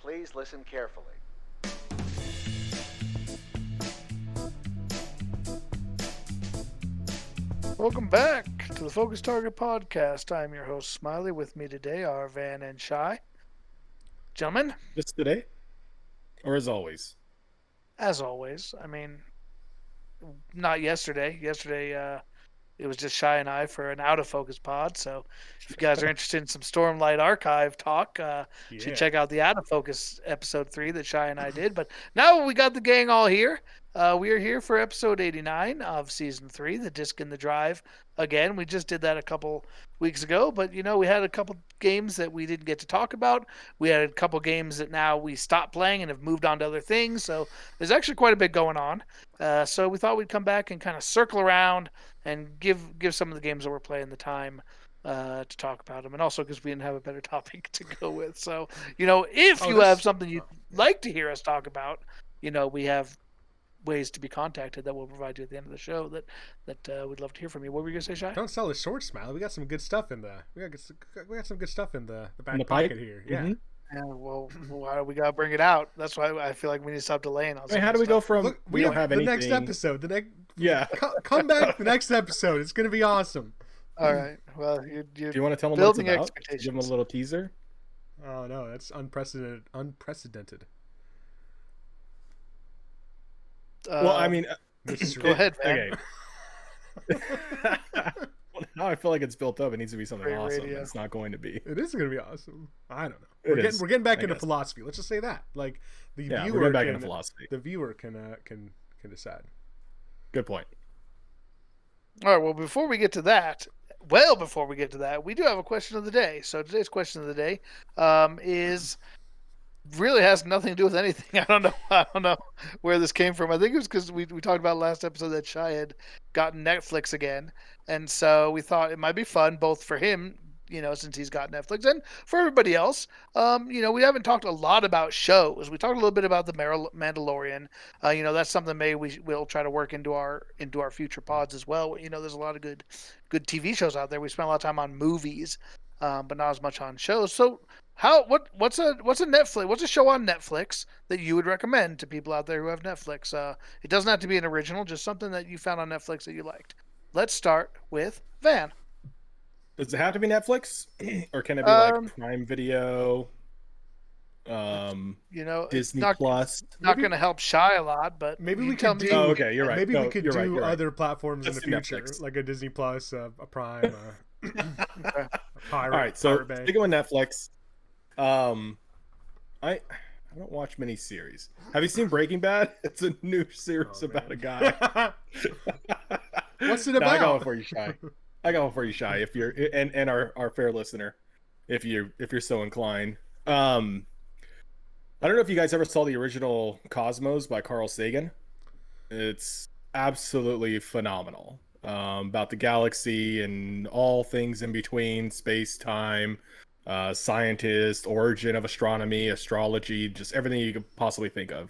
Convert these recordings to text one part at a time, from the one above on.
Please listen carefully. Welcome back to the Focus Target Podcast. I'm your host, Smiley. With me today are Van and Shy. Gentlemen, Just today? Or as always? as always, not yesterday. Yesterday, it was just Shy and I for an out of focus pod. So if you guys are interested in some Stormlight Archive talk, you should check out the out of focus episode 3 that Shy and I did. But now we got the gang all here. We are here for episode 89 of season 3, the disc in the drive. Again, we just did that a couple weeks ago, but we had a couple games that we didn't get to talk about. We had a couple games that now we stopped playing and have moved on to other things. So there's actually quite a bit going on. So we thought we'd come back and kind of circle around and give some of the games that we're playing the time to talk about them, and also because we didn't have a better topic to go with. So, if you have something you'd like to hear us talk about, we have ways to be contacted that we'll provide you at the end of the show that we'd love to hear from you. What were you gonna say, Shy? Don't sell it short, Smiley. We got some good stuff in the we got some good stuff in the back pocket here. Yeah. Mm-hmm. Yeah, well, why do we gotta bring it out? That's why I feel like we need to stop delaying. I mean, how do we go from Look, we don't have the anything? next episode? Yeah. Come back the next episode. It's gonna be awesome. All right. Well, Do you want to tell them what it's about? Give them a little teaser. Oh no, that's unprecedented. Well, I mean, go ahead, man. Okay. Well, now I feel like it's built up. It needs to be something Great awesome. radio. It's not going to be. It is gonna be awesome. I don't know. It We're is, getting back I into guess. philosophy. Let's just say that. Like the Yeah, we're viewer getting back can, into philosophy. the viewer can decide. Good point. All right. Well, before we get to that, we do have a question of the day. So today's question of the day is really has nothing to do with anything. I don't know where this came from. I think it was because we talked about last episode that Shai had gotten Netflix again, and so we thought it might be fun both for him, since he's got Netflix, and for everybody else. We haven't talked a lot about shows. We talked a little bit about the Mandalorian. That's something maybe we'll try to work into our future pods as well. There's a lot of good TV shows out there. We spent a lot of time on movies, but not as much on shows. So what's a show on Netflix that you would recommend to people out there who have Netflix? It doesn't have to be an original, just something that you found on Netflix that you liked. Let's start with Van. Does it have to be Netflix, or can it be like Prime Video, Disney Plus? Not going to help Shy a lot, but maybe we can do. Oh, okay, you're right. Maybe we could do you're right. other platforms Let's in the do future, Netflix. like a Disney Plus, a Prime, a Pirate. All right, so Pirate Bay. sticking with Netflix, I don't watch many series. Have you seen Breaking Bad? It's a new series about a guy. What's it No, about? I got one for you, Shy. If you're and our fair listener, if you're so inclined. I don't know if you guys ever saw the original Cosmos by Carl Sagan. It's absolutely phenomenal. About the galaxy and all things in between, space, time, scientist, origin of astronomy, astrology, just everything you could possibly think of.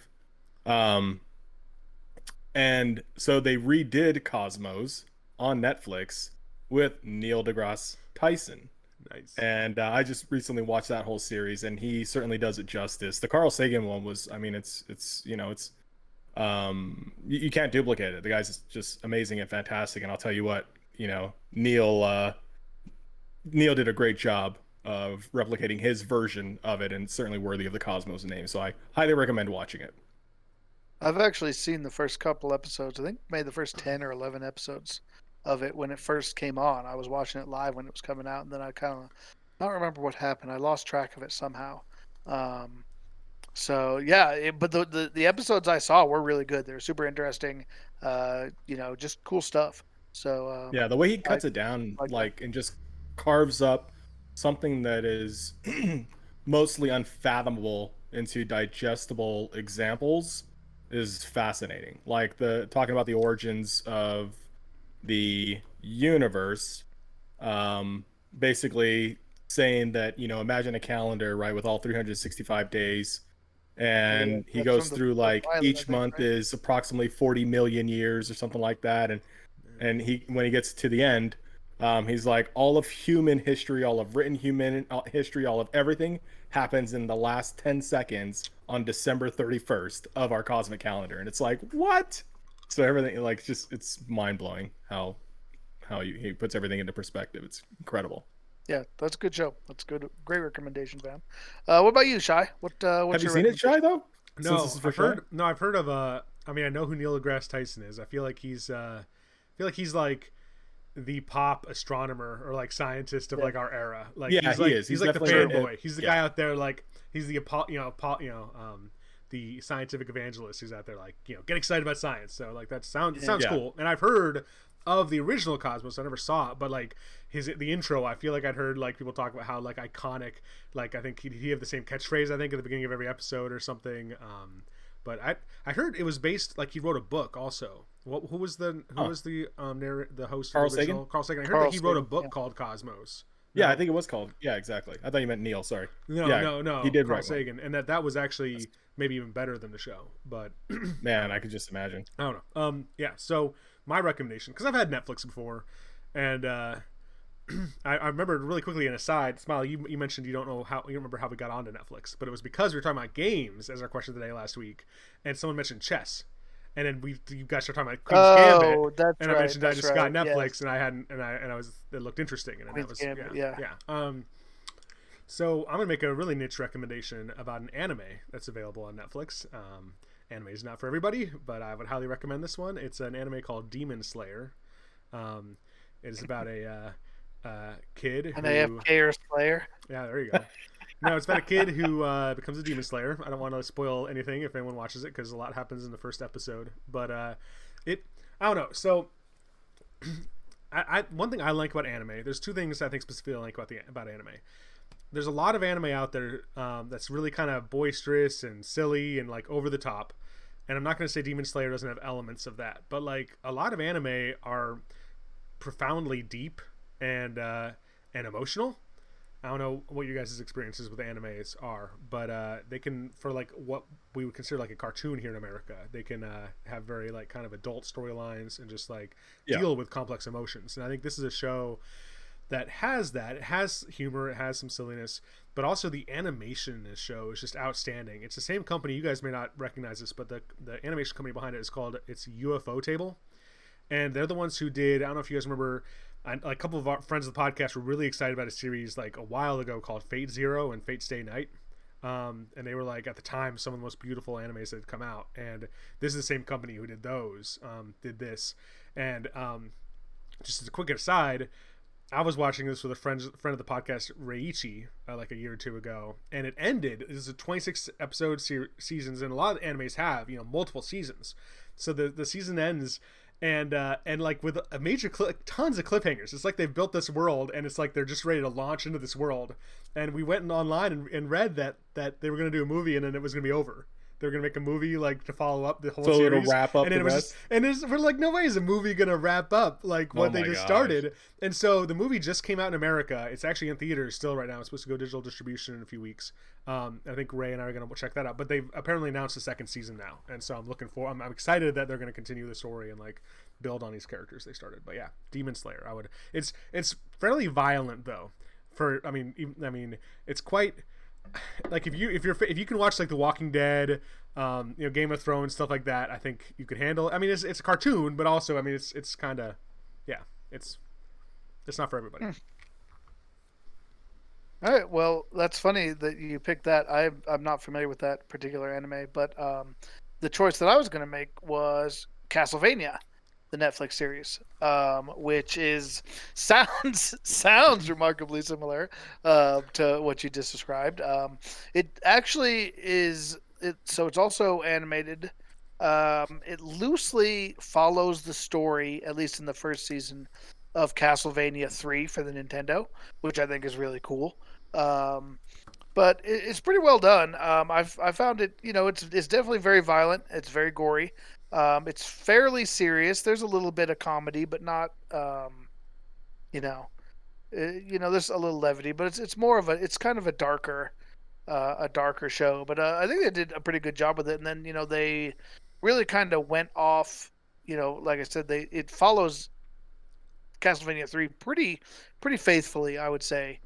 And so they redid Cosmos on Netflix with Neil deGrasse Tyson. Nice. And I just recently watched that whole series, and he certainly does it justice. The Carl Sagan one was, I mean, you can't duplicate it. The guy's just amazing and fantastic. And I'll tell you what, Neil did a great job of replicating his version of it, and certainly worthy of the Cosmos name. So I highly recommend watching it. I've actually seen the first couple episodes. I think maybe the first 10 or 11 episodes of it when it first came on. I was watching it live when it was coming out, and then I kind of don't remember what happened. I lost track of it somehow. So yeah, but the episodes I saw were really good. They were super interesting. Just cool stuff. So yeah, the way he cuts it down, and just carves up something that is mostly unfathomable into digestible examples is fascinating. Like talking about the origins of the universe, basically saying that, imagine a calendar, right, with all 365 days, and he goes through each month is approximately 40 million years or something like that, and when he gets to the end, He's like, all of human history, all of written human history, all of everything happens in the last 10 seconds on December 31st of our cosmic calendar. And it's like, what? So everything, like, just, it's mind blowing how he puts everything into perspective. It's incredible. Yeah, that's a good show. That's good. Great recommendation, fam. What about you, Shy? What's Have you your seen it, Shy, though? Since No, this is for I've Shy? heard. No, I've heard of. I mean, I know who Neil deGrasse Tyson is. I feel like he's. He's like the pop astronomer or like scientist of like our era. Like Yeah, he's he like, is. He's He's like the definitely fanboy. He's the guy out there like he's the the scientific evangelist who's out there like get excited about science. So like that sounds cool. And I've heard of the original Cosmos. I never saw it, but like the intro, I feel like I'd heard like people talk about how like iconic. Like I think he have the same catchphrase I think at the beginning of every episode or something. But I heard it was based like he wrote a book also. Who was the host Carl of the original? Sagan? Carl Sagan. I heard Carl that he wrote a Sagan, book yeah. called Cosmos. Yeah, I think it was called. Yeah, exactly. I thought you meant Neil. Sorry. No. He did Carl write Sagan, and that was actually maybe even better than the show. But one. Man, I could just imagine. I don't know. Yeah. So my recommendation, because I've had Netflix before, and I remember really quickly an aside. Smiley, you mentioned you remember how we got onto Netflix, but it was because we were talking about games as our question of the day last week, and someone mentioned chess. And then you guys started talking about Queen's Gambit, that's and right. I mentioned I just got Netflix, yes. and I hadn't, and I was it looked interesting, and Queen's that was Gambit, yeah. So I'm gonna make a really niche recommendation about an anime that's available on Netflix. Anime is not for everybody, but I would highly recommend this one. It's an anime called Demon Slayer. It is about a kid An who, AFK or Slayer. yeah, there you go. No, it's about a kid who becomes a demon slayer. I don't want to spoil anything if anyone watches it because a lot happens in the first episode. But I don't know. So, one thing I like about anime. There's two things I think specifically I like about anime. There's a lot of anime out there that's really kind of boisterous and silly and like over the top. And I'm not going to say Demon Slayer doesn't have elements of that, but like a lot of anime are profoundly deep and emotional. I don't know what your guys' experiences with animes are, but they can, for like what we would consider like a cartoon here in America, they can have very like kind of adult storylines and just like deal with complex emotions. And I think this is a show that has that. It has humor, it has some silliness, but also the animation in this show is just outstanding. It's the same company, you guys may not recognize this, but the animation company behind it is called UFO Table. And they're the ones who did, I don't know if you guys remember, a couple of our friends of the podcast were really excited about a series like a while ago called Fate Zero and Fate Stay Night. And they were like, at the time, some of the most beautiful animes that had come out. And this is the same company who did those, did this. And just as a quick aside, I was watching this with a friend of the podcast, Reiichi, like a year or two ago. And it ended, this is a 26 episode seasons, and a lot of animes have, multiple seasons. So the season ends, and like with a major tons of cliffhangers. It's like they've built this world, and it's like they're just ready to launch into this world. And we went online and read that they were going to do a movie, and then it was going to be over. They were going to make a movie like to follow up the whole series. So it'll wrap up and then the rest? we're like, no way is a movie going to wrap up like what they just gosh. started. And so the movie just came out in America. It's actually in theaters still right now. It's supposed to go digital distribution in a few weeks. I think Ray and I are going to check that out. But they've apparently announced the second season now, and so I'm excited that they're going to continue the story and like build on these characters they started. But yeah, Demon Slayer. It's fairly violent though. It's quite like if you can watch like The Walking Dead, Game of Thrones, stuff like that, I think you could handle it. I mean, it's a cartoon, but also it's kind of it's not for everybody. All right, well, that's funny that you picked that. I'm not familiar with that particular anime, but the choice that I was going to make was Castlevania, the Netflix series, which sounds remarkably similar to what you just described. It actually is. So it's also animated. It loosely follows the story, at least in the first season, of Castlevania 3 for the Nintendo, which I think is really cool. But it's pretty well done. I found it, it's definitely very violent. It's very gory. It's fairly serious. There's a little bit of comedy, but not, there's a little levity, but it's more of it's kind of a darker show. But I think they did a pretty good job with it. And then, they really kind of went off, like I said, it follows Castlevania 3 pretty faithfully, I would say,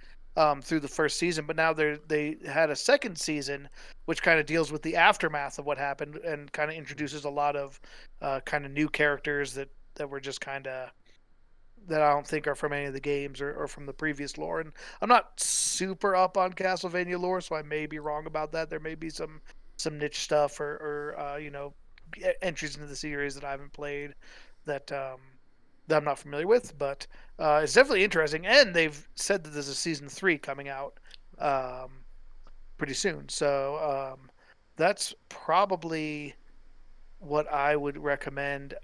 through the first season. But now they had a second season, which kind of deals with the aftermath of what happened and kind of introduces a lot of kind of new characters that were just kind of that I don't think are from any of the games or from the previous lore. And I'm not super up on Castlevania lore, so I may be wrong about that. There may be some niche stuff or entries into the series that I haven't played that that I'm not familiar with, but it's definitely interesting. And they've said that there's a season 3 coming out pretty soon, so that's probably what I would recommend.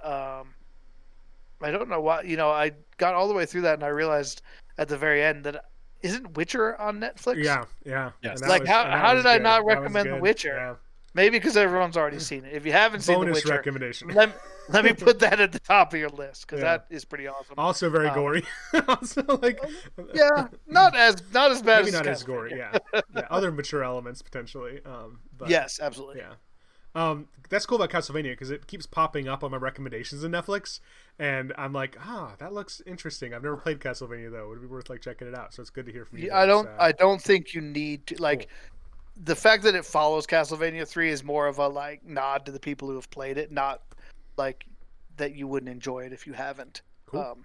I don't know why, I got all the way through that and I realized at the very end that isn't Witcher on Netflix? Yeah. Yes. And Like how did I not recommend The Witcher? Yeah. Maybe because everyone's already seen it. If you haven't seen The Bonus Witcher, recommendation. let me put that at the top of your list because Yeah. that is pretty awesome. Also very gory. Also like Yeah, not as bad maybe as not as Castlevania. gory. Yeah. Other mature elements potentially. But Yes, absolutely. yeah. That's cool about Castlevania because it keeps popping up on my recommendations in Netflix, and I'm like, that looks interesting. I've never played Castlevania though. Would it be worth like checking it out? So it's good to hear from you. I don't think you need to like. Cool. The fact that it follows Castlevania 3 is more of a like nod to the people who have played it, not like that you wouldn't enjoy it if you haven't. Cool.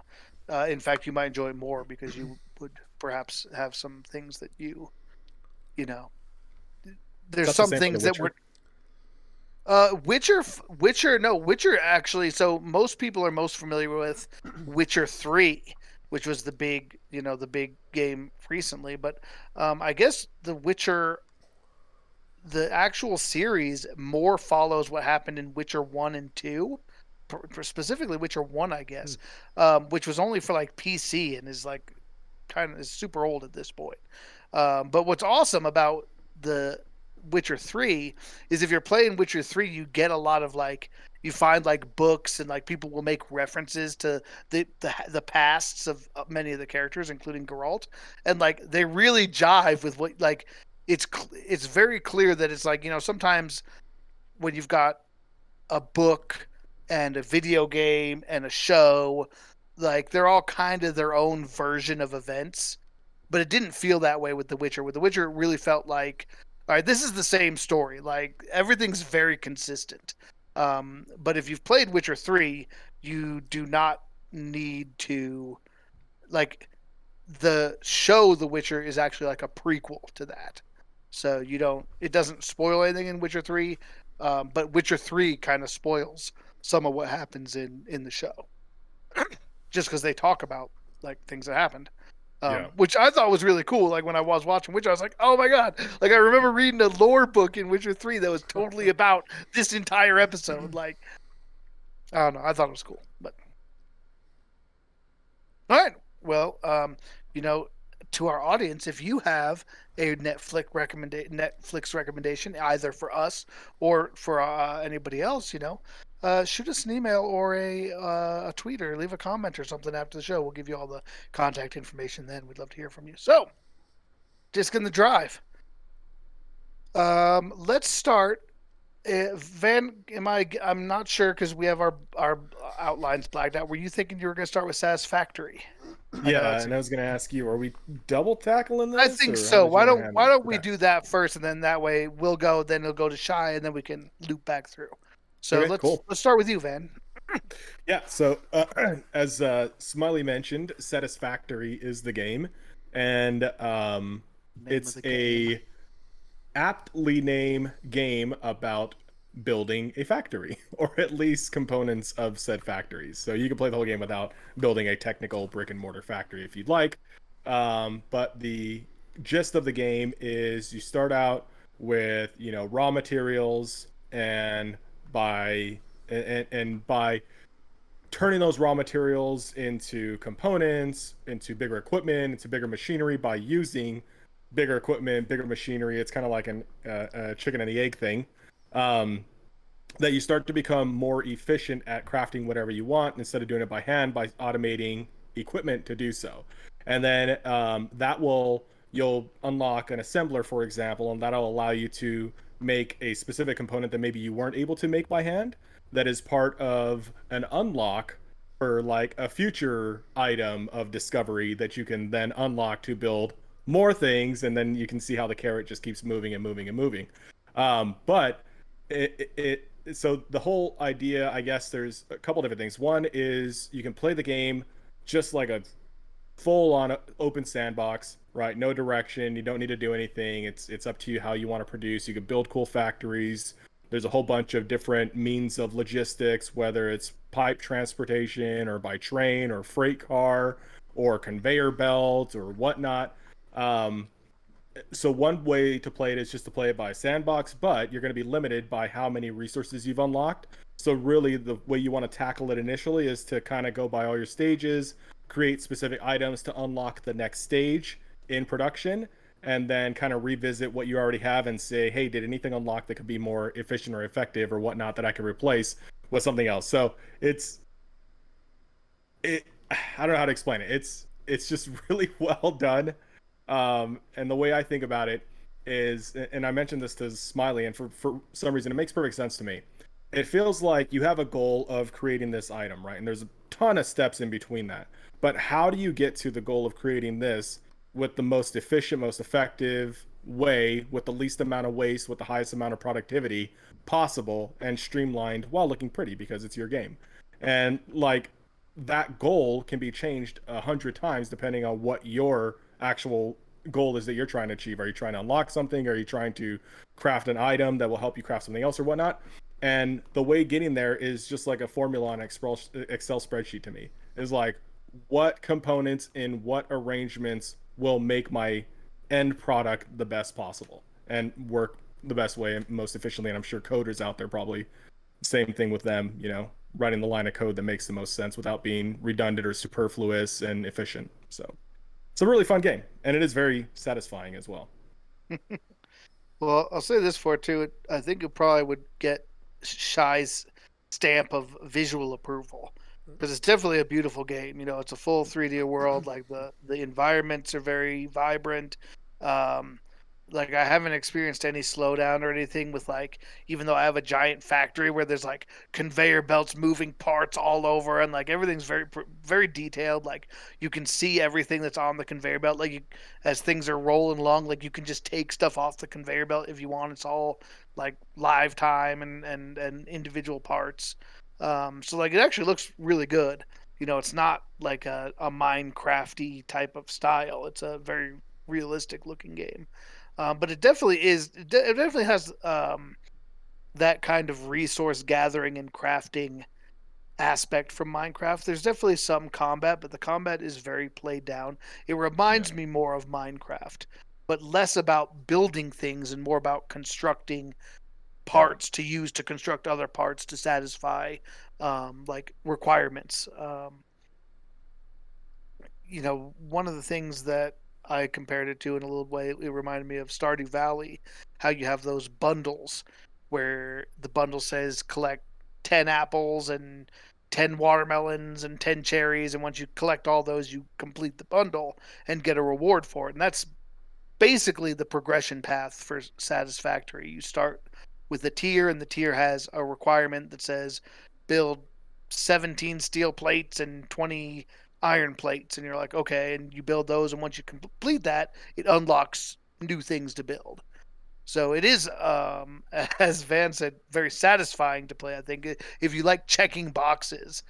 In fact, you might enjoy it more because you would perhaps have some things that you know. There's That's some the same for things The that were. Witcher actually. So most people are most familiar with Witcher 3, which was the big game recently. But I guess the Witcher, the actual series, more follows what happened in Witcher 1 and 2, specifically Witcher 1, I guess, which was only for like PC and is like is super old at this point. But what's awesome about the Witcher 3 is if you're playing Witcher 3, you get a lot of like, you find like books and like people will make references to the pasts of many of the characters, including Geralt, and like they really jive with what like it's very clear that it's like, sometimes when you've got a book and a video game and a show, like they're all kind of their own version of events, but it didn't feel that way with The Witcher. With The Witcher, it really felt like, all right, this is the same story. Like everything's very consistent. But if you've played Witcher 3, you do not need to like the show The Witcher is actually like a prequel to that. So it doesn't spoil anything in Witcher 3, but Witcher 3 kind of spoils some of what happens in the show. Just because they talk about like things that happened. Which I thought was really cool. Like when I was watching Witcher, I was like, oh my God. Like I remember reading a lore book in Witcher 3 that was totally about this entire episode. Like, I don't know. I thought it was cool. But all right. Well, to our audience, if you have a Netflix recommendation, either for us or for anybody else, shoot us an email or a tweet or leave a comment or something after the show. We'll give you all the contact information then. We'd love to hear from you. So, Disc in the Drive. Let's start. Van, I'm not sure because we have our outlines blacked out. Were you thinking you were going to start with Satisfactory? Yeah, and I was going to ask you, are we double tackling this? I think so. Why don't we do that first, and then that way we'll go. Then it'll go to Shy, and then we can loop back through. So let's start with you, Van. Yeah. So as Smiley mentioned, Satisfactory is the game, and it's a aptly named game about building a factory, or at least components of said factories. So you can play the whole game without building a technical brick and mortar factory if you'd like. But the gist of the game is you start out with raw materials, and by turning those raw materials into components, into bigger equipment, into bigger machinery, by using bigger equipment, bigger machinery, it's kind of like a chicken and the egg thing, that you start to become more efficient at crafting whatever you want instead of doing it by hand, by automating equipment to do so. And then you'll unlock an assembler, for example, and that'll allow you to make a specific component that maybe you weren't able to make by hand, that is part of an unlock for like a future item of discovery that you can then unlock to build more things, and then you can see how the carrot just keeps moving and moving and moving. But so the whole idea, I guess, there's a couple different things. One is you can play the game just like a full on open sandbox, right? No direction. You don't need to do anything. It's up to you how you want to produce. You can build cool factories. There's a whole bunch of different means of logistics, whether it's pipe transportation or by train or freight car or conveyor belt or whatnot. Um, so one way to play it is just to play it by sandbox, but you're going to be limited by how many resources you've unlocked. So really the way you want to tackle it initially is to kind of go by all your stages, create specific items to unlock the next stage in production, and then kind of revisit what you already have and say, hey, did anything unlock that could be more efficient or effective or whatnot that I could replace with something else? So it I don't know how to explain it. It's just really well done. And the way I think about it is, and I mentioned this to Smiley, and for some reason it makes perfect sense to me. It feels like you have a goal of creating this item, right? And there's a ton of steps in between that. But how do you get to the goal of creating this with the most efficient, most effective way, with the least amount of waste, with the highest amount of productivity possible, and streamlined while looking pretty because it's your game? And like that goal can be changed 100 times depending on what your actual goal is that you're trying to achieve. Are you trying to unlock something? Are you trying to craft an item that will help you craft something else or whatnot? And the way getting there is just like a formula on Excel spreadsheet to me. Is like what components in what arrangements will make my end product the best possible and work the best way and most efficiently. And I'm sure coders out there probably same thing with them, writing the line of code that makes the most sense without being redundant or superfluous and efficient. So it's a really fun game, and it is very satisfying as well. Well, I'll say this for it too. I think it probably would get Shy's stamp of visual approval because it's definitely a beautiful game. It's a full 3D world. Like the environments are very vibrant. Um, like I haven't experienced any slowdown or anything with like, even though I have a giant factory where there's like conveyor belts moving parts all over and like everything's very very detailed. Like you can see everything that's on the conveyor belt. Like as things are rolling along, like you can just take stuff off the conveyor belt if you want. It's all like live time and individual parts. So like it actually looks really good. It's not like a Minecrafty type of style. It's a very realistic looking game. But it definitely is. It definitely has that kind of resource gathering and crafting aspect from Minecraft. There's definitely some combat, but the combat is very played down. It reminds me more of Minecraft, but less about building things and more about constructing parts to use to construct other parts to satisfy like requirements. One of the things that I compared it to in a little way, it reminded me of Stardew Valley, how you have those bundles where the bundle says collect 10 apples and 10 watermelons and 10 cherries, and once you collect all those, you complete the bundle and get a reward for it. And that's basically the progression path for Satisfactory. You start with a tier, and the tier has a requirement that says build 17 steel plates and 20 iron plates, and you're like, okay, and you build those, and once you complete that, it unlocks new things to build. So it is, as Van said, very satisfying to play. I think if you like checking boxes,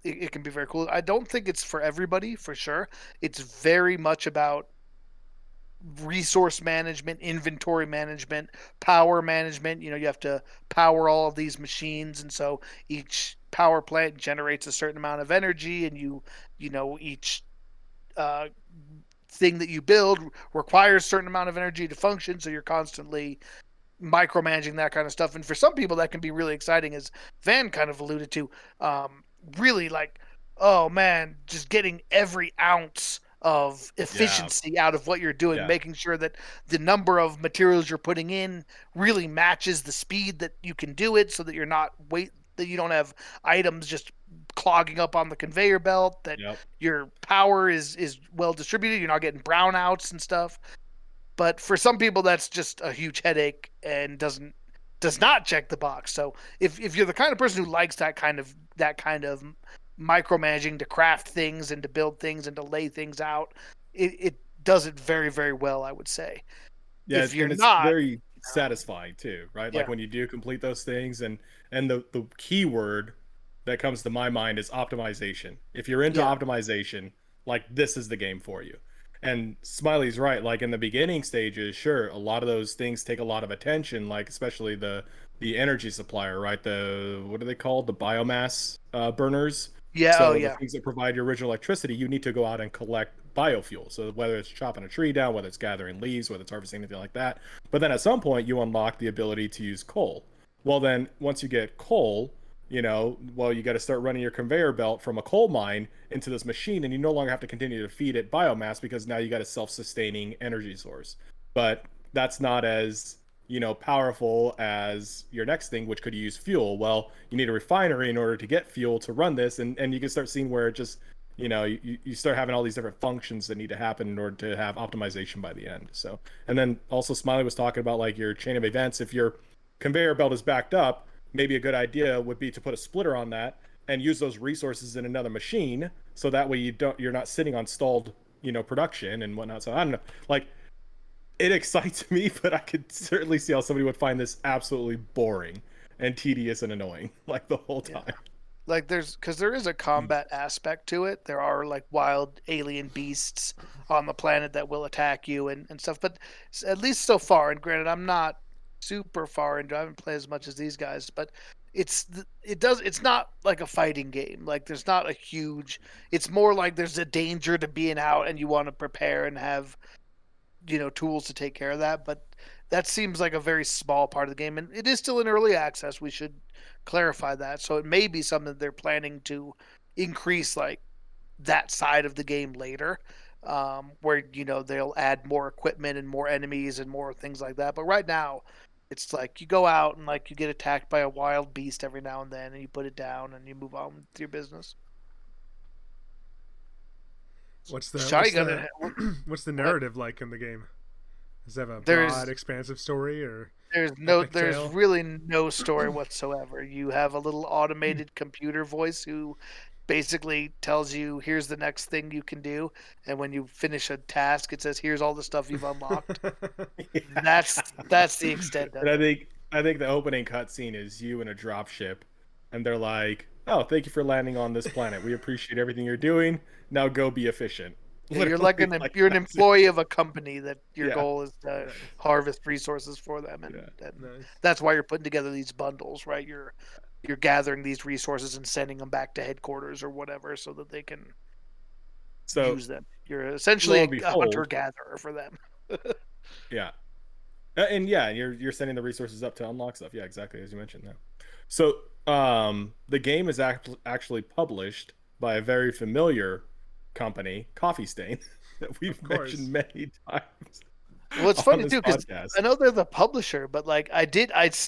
it can be very cool. I don't think it's for everybody, for sure. It's very much about resource management, inventory management, power management. You have to power all of these machines, and so each power plant generates a certain amount of energy, and each thing that you build requires a certain amount of energy to function, so you're constantly micromanaging that kind of stuff. And for some people that can be really exciting, as Van kind of alluded to. Really like, oh man, just getting every ounce of efficiency out of what you're doing, making sure that the number of materials you're putting in really matches the speed that you can do it, so that you're not that you don't have items just clogging up on the conveyor belt, that your power is well distributed, you're not getting brownouts and stuff. But for some people that's just a huge headache and does not check the box. So if you're the kind of person who likes that kind of micromanaging to craft things and to build things and to lay things out. It does it very, very well, I would say. Yeah, If you're and it's not, very satisfying too, right? Like yeah, when you do complete those things, and the key word that comes to my mind is optimization. If you're into yeah, optimization, like this is the game for you. And Smiley's right. Like in the beginning stages, sure, a lot of those things take a lot of attention, like especially the energy supplier, right? The what are they called? The biomass burners. yeah, oh So the yeah, things that provide your original electricity, you need to go out and collect biofuel. So whether it's chopping a tree down, whether it's gathering leaves, whether it's harvesting anything like that. But then at some point you unlock the ability to use coal. Well then once you get coal, well, you got to start running your conveyor belt from a coal mine into this machine, and you no longer have to continue to feed it biomass because now you got a self-sustaining energy source. But that's not as powerful as your next thing, which could use fuel. Well, you need a refinery in order to get fuel to run this, and you can start seeing where it just you start having all these different functions that need to happen in order to have optimization by the end. So, and then also Smiley was talking about like your chain of events. If your conveyor belt is backed up, maybe a good idea would be to put a splitter on that and use those resources in another machine, so that way you're not sitting on stalled production and whatnot. So I don't know, like it excites me, but I could certainly see how somebody would find this absolutely boring and tedious and annoying like the whole yeah. time. Like because there is a combat aspect to it. There are like wild alien beasts on the planet that will attack you and stuff. But at least so far, and granted, I'm not super far into. I haven't played as much as these guys, but it's not like a fighting game. Like there's not a huge. It's more like there's a danger to being out, and you want to prepare and have tools to take care of that. But that seems like a very small part of the game, and it is still in early access. We should clarify that. So it may be something they're planning to increase, like that side of the game later, where they'll add more equipment and more enemies and more things like that. But right now, it's like you go out and like you get attacked by a wild beast every now and then, and you put it down and you move on with your business. What's the Shotgun. what's the What? narrative like in the game? Does it have a There's broad, expansive story or there's epic tale? really no story whatsoever. You have a little automated computer voice who basically tells you here's the next thing you can do, and when you finish a task it says here's all the stuff you've unlocked. Yeah. That's the extent And of I it. think I think the opening cutscene is you in a dropship, and they're like, "Oh, thank you for landing on this planet. We appreciate everything you're doing. Now go be efficient." You're like Literally, like you're an that's it. employee of a company that your Yeah, goal is to Nice. harvest resources for them, yeah. and Nice. that's why you're putting together these bundles, right? You're gathering these resources and sending them back to headquarters or whatever so that they can So use them. You're lo and essentially a hunter behold, gatherer for them. yeah, and yeah, and you're sending the resources up to unlock stuff. Yeah, exactly as you mentioned. Yeah. So the game is actually published by a very familiar company, Coffee Stain, that Of we've course. mentioned many times Well, it's on funny this too because podcast. I know they're the publisher, but like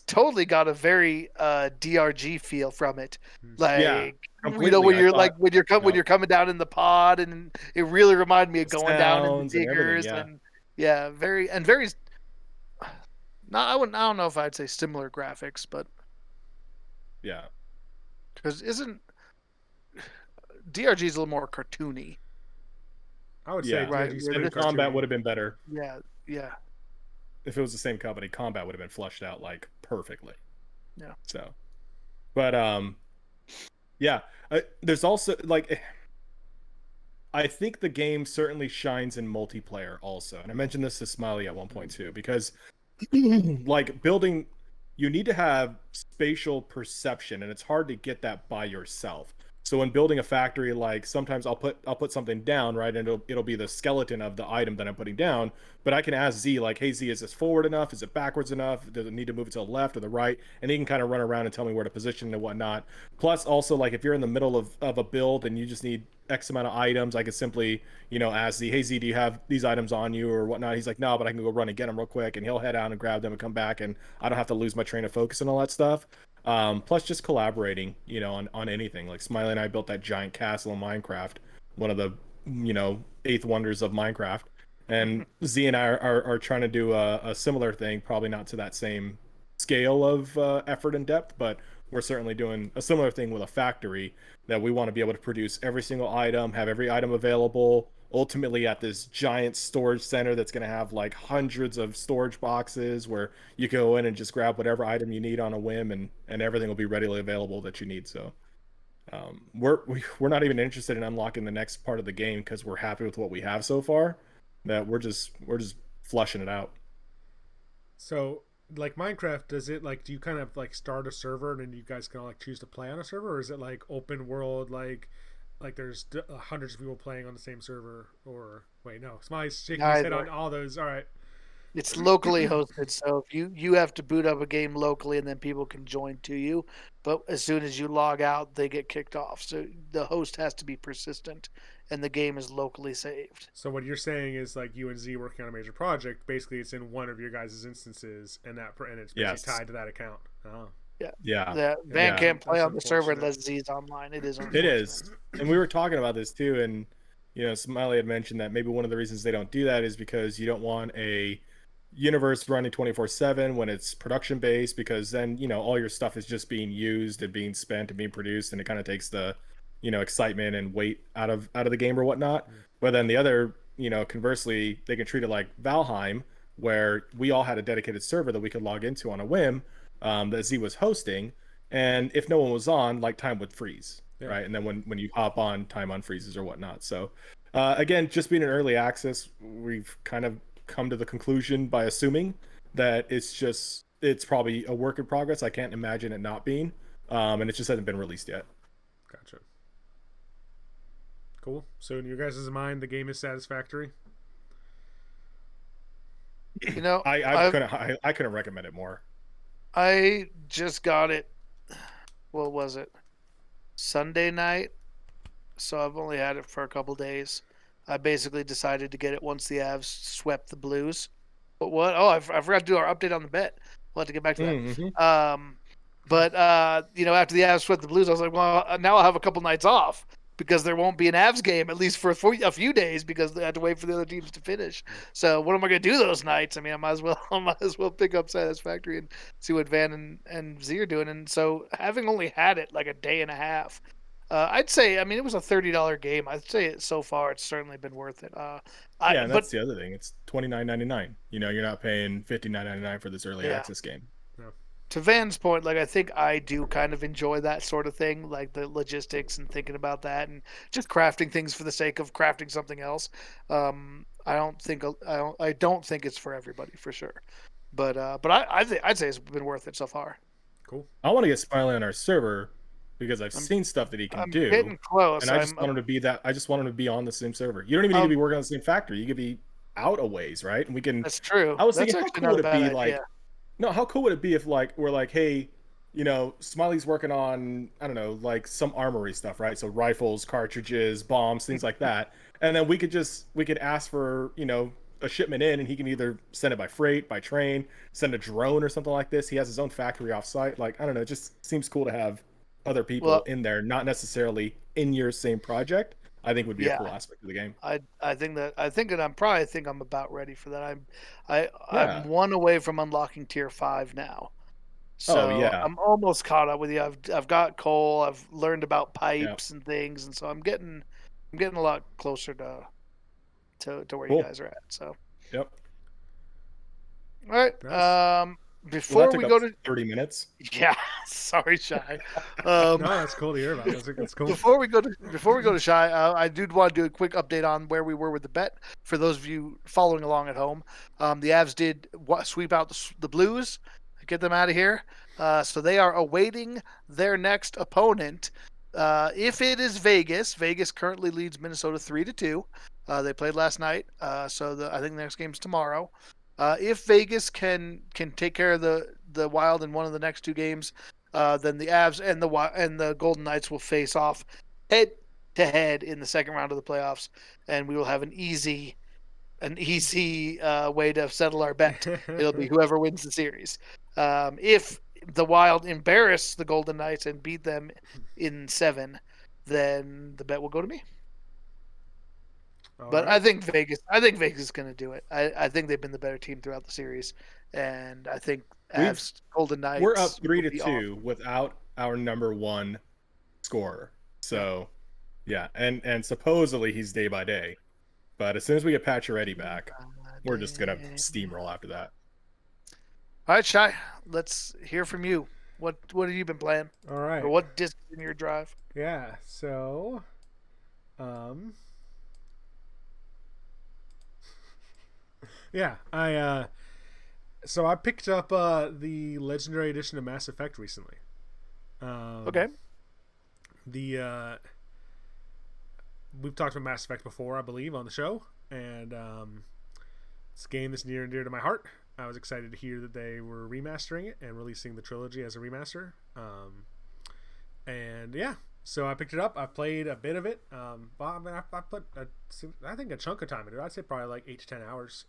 totally got a very DRG feel from it. Hmm. Yeah, Like completely. when I you're thought, like when you're coming down in the pod, and it really reminded me of the going down in the sounds and everything. diggers, Yeah, and yeah, very not I don't know if I'd say similar graphics, but yeah, because isn't DRG is a little more cartoony, I would say yeah. right? DRG is Where pretty And this combat cartoony. would have been better yeah, yeah, if it was the same company. Combat would have been fleshed out like perfectly. yeah. So, but yeah. There's also like I think the game certainly shines in multiplayer also. And I mentioned this to Smiley at one point too, because like building, you need to have spatial perception, and it's hard to get that by yourself. So when building a factory, like sometimes I'll put something down, right, and it'll be the skeleton of the item that I'm putting down. But I can ask Z, like, hey Z, is this forward enough? Is it backwards enough? Does it need to move it to the left or the right? And he can kind of run around and tell me where to position and whatnot. Plus, also, like if you're in the middle of a build and you just need X amount of items, I could simply, ask Z, hey Z, do you have these items on you or whatnot? He's like, no, but I can go run and get them real quick, and he'll head out and grab them and come back, and I don't have to lose my train of focus and all that stuff. Plus just collaborating, on anything. Like Smiley and I built that giant castle in Minecraft, one of the, eighth wonders of Minecraft. And Z and I are trying to do a similar thing, probably not to that same scale of effort and depth, but we're certainly doing a similar thing with a factory, that we want to be able to produce every single item, have every item available, ultimately at this giant storage center that's going to have like hundreds of storage boxes where you go in and just grab whatever item you need on a whim, and everything will be readily available that you need. So we're not even interested in unlocking the next part of the game because we're happy with what we have so far. That we're just flushing it out. So, like Minecraft, does it like do you kind of like start a server and then you guys can all like choose to play on a server, or is it like open world like there's hundreds of people playing on the same server? Or wait, no, Smiley's shaking his head on all those. All right, It's locally hosted, so if you have to boot up a game locally and then people can join to you, but as soon as you log out, they get kicked off. So the host has to be persistent, and the game is locally saved. so what you're saying is like you and Z working on a major project. Basically, it's in one of your guys' instances, and it's basically Yes. tied to that account. Oh, Yeah. The Van Yeah. can't play That's on the server unfortunate. unless Z's online. It is It unfortunate. is. And we were talking about this too, and Smiley had mentioned that maybe one of the reasons they don't do that is because you don't want a universe running 24/7 when it's production based, because then all your stuff is just being used and being spent and being produced, and it kind of takes the excitement and weight out of the game or whatnot. But then the other, conversely, they can treat it like Valheim, where we all had a dedicated server that we could log into on a whim, that Z was hosting, and if no one was on, like, time would freeze. Yeah. Right, and then when you hop on, time unfreezes or whatnot. So again, just being an early access, we've kind of come to the conclusion by assuming that it's probably a work in progress. I can't imagine it not being, and it just hasn't been released yet. gotcha. Cool. So in your guys' mind, the game is satisfactory. I couldn't recommend it more. I just got it. What was it? Sunday night. So I've only had it for a couple days. I basically decided to get it once the Avs swept the Blues. But what? Oh, I forgot to do our update on the bet. We'll have to get back to that. Mm-hmm. But after the Avs swept the Blues, I was like, well, now I'll have a couple nights off because there won't be an Avs game at least for a few days because they had to wait for the other teams to finish. So what am I going to do those nights? I mean, I might as well pick up Satisfactory and see what Van and Z are doing. And so having only had it like a day and a half, I'd say, I mean, it was a $30 game. I'd say so far it's certainly been worth it. And that's the other thing. It's $29.99. You're not paying $59.99 for this early access game. To Van's point, like, I think I do kind of enjoy that sort of thing, like the logistics and thinking about that and just crafting things for the sake of crafting something else. I don't think it's for everybody for sure, but I'd say it's been worth it so far. Cool. I want to get Smiley on our server because I've seen stuff that he can do. Getting close, and I just want him to be that. I just want him to be on the same server. You don't even need to be working on the same factory. You could be out a ways, right? And we can. That's true. I was That's thinking, how cool would it be, like? No, how cool would it be if, like, we're like, hey, Smiley's working on, I don't know, like some armory stuff, right? So rifles, cartridges, bombs, things like that. And then we could ask for, a shipment in, and he can either send it by freight, by train, send a drone or something like this. He has his own factory off site. Like, I don't know, it just seems cool to have other people in there, not necessarily in your same project. I think would be a cool aspect of the game. I think I'm about ready for that. I'm one away from unlocking tier 5 now. So I'm almost caught up with you. I've got coal, I've learned about pipes and things, and so I'm getting a lot closer to where you guys are at. So Yep. All right. Nice. Before we go to 30 minutes. Yeah, sorry, Shy. No, that's cool to hear about. That's cool. Before we go to Shy, I do want to do a quick update on where we were with the bet for those of you following along at home. The Avs did sweep out the Blues, get them out of here. So they are awaiting their next opponent. If it is Vegas, Vegas currently leads Minnesota 3-2. They played last night, so I think the next game's tomorrow. If Vegas can take care of the Wild in one of the next two games, then the Avs and the Golden Knights will face off head to head in the second round of the playoffs, and we will have an easy way to settle our bet. It'll be whoever wins the series. If the Wild embarrass the Golden Knights and beat them in 7, then the bet will go to me. But right. I think Vegas is going to do it. I think they've been the better team throughout the series, and I think Golden Knights. We're up 3-2 without our number one scorer. So yeah, and supposedly he's day by day. But as soon as we get Pacioretty back, we're just gonna steamroll after that. All right, Shy. Let's hear from you. What have you been playing? All right. Or what disc is in your drive? Yeah. So, yeah, I picked up the Legendary Edition of Mass Effect recently. Okay. We've talked about Mass Effect before, I believe, on the show, and it's a game that's near and dear to my heart. I was excited to hear that they were remastering it and releasing the trilogy as a remaster. And yeah, so I picked it up. I've played a bit of it. I put I think a chunk of time into it. I'd say probably like 8 to 10 hours.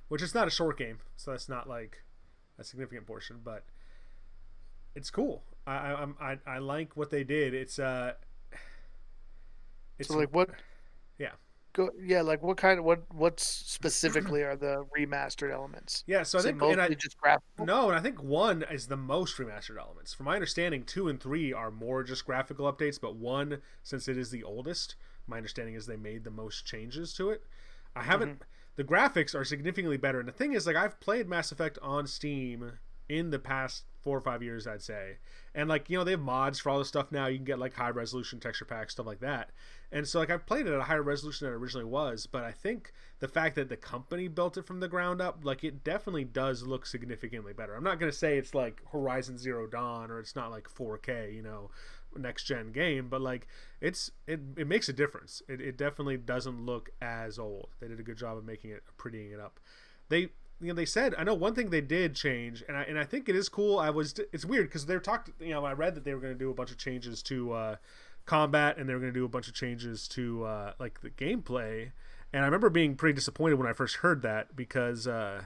Which is not a short game, so that's not like a significant portion, but it's cool. I like what they did. It's so like what? Yeah. Like what specifically are the remastered elements? Yeah, so I think mostly just graphical. No, and I think 1 is the most remastered elements. From my understanding, 2 and 3 are more just graphical updates, but 1, since it is the oldest, my understanding is they made the most changes to it. I haven't. The graphics are significantly better, and the thing is, like, I've played Mass Effect on Steam in the past 4 or 5 years, I'd say, and like, you know, they have mods for all this stuff now. You can get like high resolution texture packs, stuff like that, and so like I've played it at a higher resolution than it originally was. But I think the fact that the company built it from the ground up, like, it definitely does look significantly better. I'm not gonna say it's like Horizon Zero Dawn or it's not like 4K, you know, next gen game, but like it makes a difference. It definitely doesn't look as old. They did a good job of making it, prettying it up. They said, I know one thing they did change, and I think it is cool. It's weird because they talked, you know, I read that they were going to do a bunch of changes to combat, and they were going to do a bunch of changes to like the gameplay, and I remember being pretty disappointed when I first heard that because I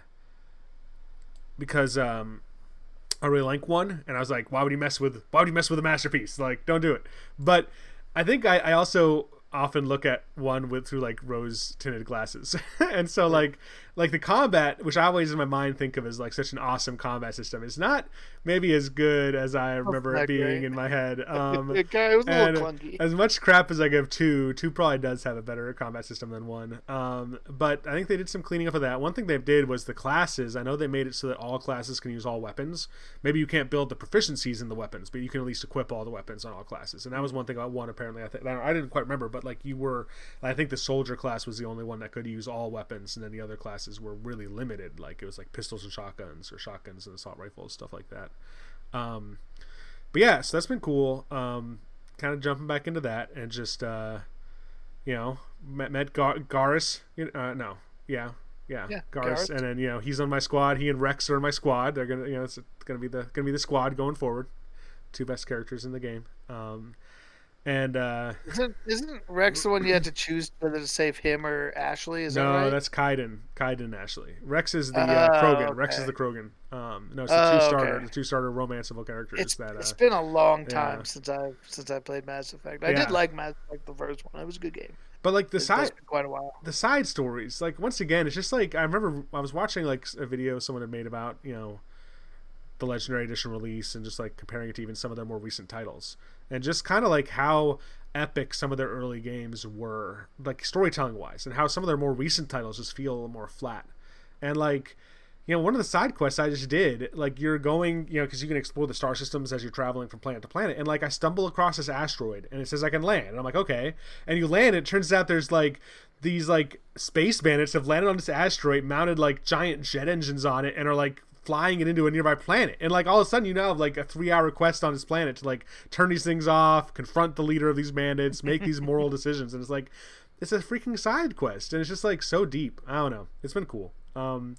really like 1, and I was like, why would you mess with a masterpiece? Like, don't do it. But I think I also often look at 1 through like rose tinted glasses, and so like the combat, which I always in my mind think of as like such an awesome combat system, is not maybe as good as I remember it being in my head. It was a little clunky. As much crap as I give 2 probably does have a better combat system than 1. But I think they did some cleaning up of that. One thing they did was the classes. I know they made it so that all classes can use all weapons. Maybe you can't build the proficiencies in the weapons, but you can at least equip all the weapons on all classes. And that was one thing about 1, apparently. I didn't quite remember, but like I think the soldier class was the only one that could use all weapons, and then the other classes were really limited. Like it was like pistols and shotguns, or shotguns and assault rifles, stuff like that. But yeah, so that's been cool. Kind of jumping back into that, and just you know, met Garrus. Garrus, and then, you know, he's on my squad. He and Rex are on my squad. They're gonna, you know, it's gonna be the squad going forward. 2 best characters in the game. And isn't Rex the one you had to choose whether to save him or Ashley? Is that right? No, that's Kaiden and Ashley. Rex is the Krogan. Okay. Rex is the Krogan. No, it's the two-starter romance of all characters. It's been a long time since I played Mass Effect. I did like Mass Effect, the first one. It was a good game. But like it's been quite a while. The side stories, like, once again, it's just like, I remember I was watching like a video someone had made about, you know, the Legendary Edition release, and just like comparing it to even some of their more recent titles, and just kind of like how epic some of their early games were, like storytelling wise, and how some of their more recent titles just feel a little more flat. And like, you know, one of the side quests I just did, like, you're going, you know, because you can explore the star systems as you're traveling from planet to planet, and like I stumble across this asteroid and it says I can land, and I'm like, okay, and you land, and it turns out there's like these like space bandits have landed on this asteroid, mounted like giant jet engines on it, and are like flying it into a nearby planet. And like all of a sudden you now have like a 3-hour quest on this planet to like turn these things off, confront the leader of these bandits, make these moral decisions. And it's like, it's a freaking side quest, and it's just like so deep. I don't know, it's been cool. And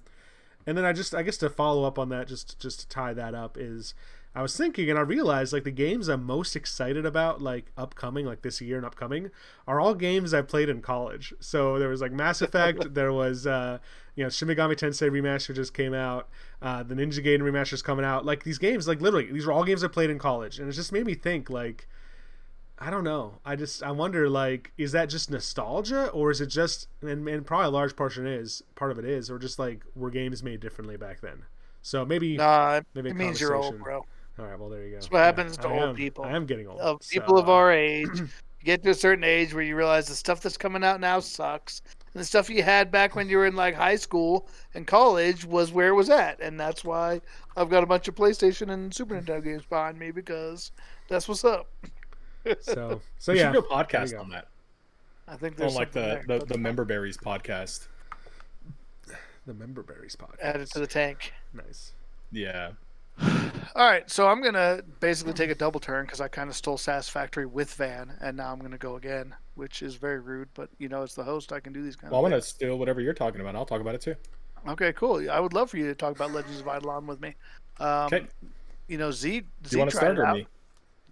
then I guess to follow up on that, just to tie that up, is I was thinking, and I realized, like, the games I'm most excited about, like, upcoming, like this year and upcoming, are all games I played in college. So there was like Mass Effect, there was you know, Shin Megami Tensei Remaster just came out, the Ninja Gaiden Remaster's coming out. Like, these games, like, literally, these are all games I played in college, and it just made me think, like, I don't know. I wonder, like, is that just nostalgia, or is it just, and probably a large part of it is, or just like, were games made differently back then? So maybe Nah, maybe it means you're old, bro. All right, well there you go. That's what happens to old I people. am getting old. Of So, people of our age, you get to a certain age where you realize the stuff that's coming out now sucks, and the stuff you had back when you were in like high school and college was where it was at, and that's why I've got a bunch of PlayStation and Super Nintendo games behind me because that's what's up. so We yeah. should do a there you podcast go. on that. I think On there's like something there. the Member Berries podcast. The Member Berries podcast. Add it to the tank. Nice. Yeah. All right, so I'm gonna basically take a double turn because I kind of stole Satisfactory with Van, and now I'm gonna go again, which is very rude. But as the host, I can do these kind Well, of I'm things. gonna steal whatever you're talking about. I'll talk about it too. Okay, cool. I would love for you to talk about Legends of Eidolon with me. Okay. Z Do you want to tried start it or out. me?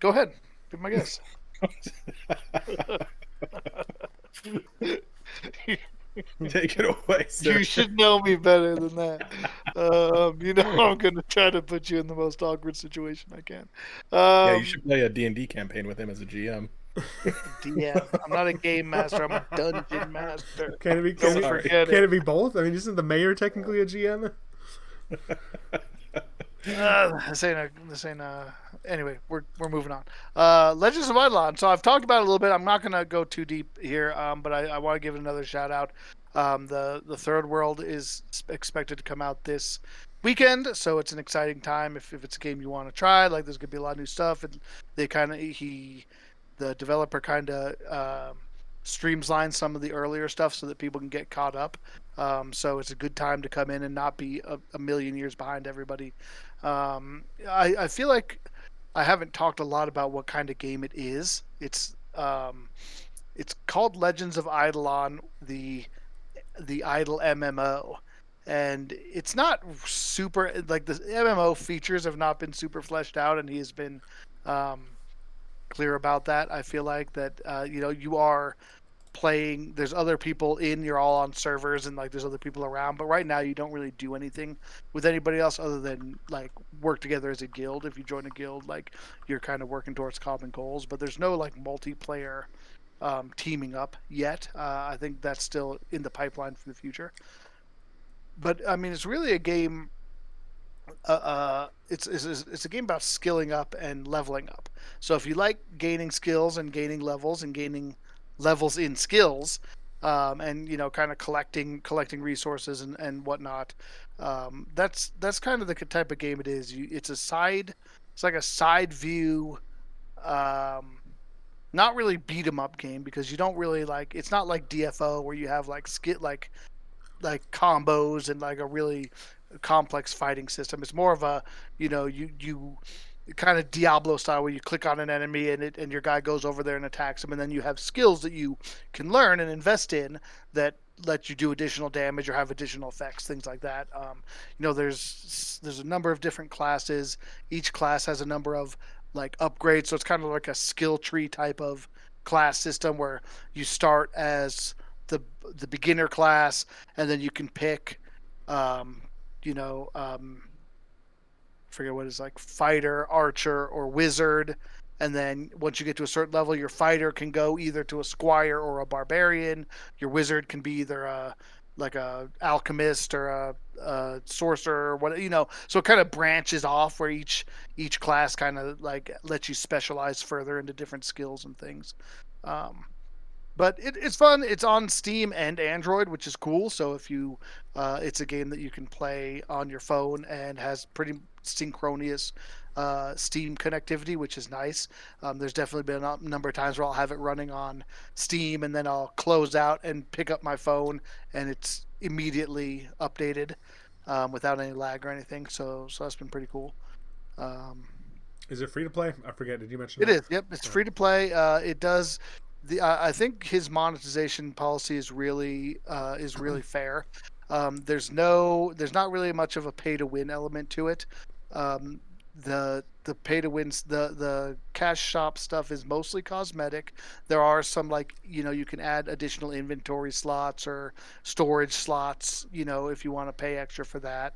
Go ahead. Be my guest. Take it away, sir. You should know me better than that. I'm going to try to put you in the most awkward situation I can. Yeah, you should play a D&D campaign with him as a GM. DM. I'm not a game master. I'm a dungeon master. Can it be? Don't forget Can it. it be both? I mean, isn't the mayor technically a GM? Anyway, we're moving on. Legends of Eidolon. So I've talked about it a little bit. I'm not gonna go too deep here, but I want to give it another shout out. The third world is expected to come out this weekend, so it's an exciting time if it's a game you want to try. Like there's gonna be a lot of new stuff, and the developer kind of streamlines some of the earlier stuff so that people can get caught up. So it's a good time to come in and not be a million years behind everybody. I feel like I haven't talked a lot about what kind of game it is. It's called Legends of Eidolon, the Idle MMO, and it's not super like the MMO features have not been super fleshed out, and he has been clear about that. I feel like that you are playing, there's other people you're all on servers, and like there's other people around, but right now you don't really do anything with anybody else other than like work together as a guild. If you join a guild, like you're kind of working towards common goals, but there's no like multiplayer teaming up yet. I think that's still in the pipeline for the future, but I mean it's really a game. It's a game about skilling up and leveling up. So if you like gaining skills and gaining levels and gaining levels in skills, and kind of collecting resources and whatnot, that's kind of the type of game it is. It's like a side view, not really beat 'em up game because you don't really like. It's not like DFO where you have like like combos and like a really complex fighting system. It's more of a you kind of Diablo style where you click on an enemy and your guy goes over there and attacks him, and then you have skills that you can learn and invest in that let you do additional damage or have additional effects, things like that. There's a number of different classes. Each class has a number of like upgrades, so it's kind of like a skill tree type of class system where you start as the beginner class, and then you can pick forget what it's like, fighter, archer, or wizard. And then once you get to a certain level, your fighter can go either to a squire or a barbarian. Your wizard can be either a alchemist or a sorcerer or what. So it kind of branches off where each class kind of like lets you specialize further into different skills and things. But it's fun. It's on Steam and Android, which is cool. So if it's a game that you can play on your phone and has pretty synchronous Steam connectivity, which is nice. There's definitely been a number of times where I'll have it running on Steam and then I'll close out and pick up my phone and it's immediately updated without any lag or anything. So that's been pretty cool. Is it free to play? I forget. Did you mention it that? is? Yep, it's free to play. It does. I think his monetization policy is really fair. There's not really much of a pay to win element to it. The pay to wins, the cash shop stuff is mostly cosmetic. There are some like you can add additional inventory slots or storage slots if you want to pay extra for that.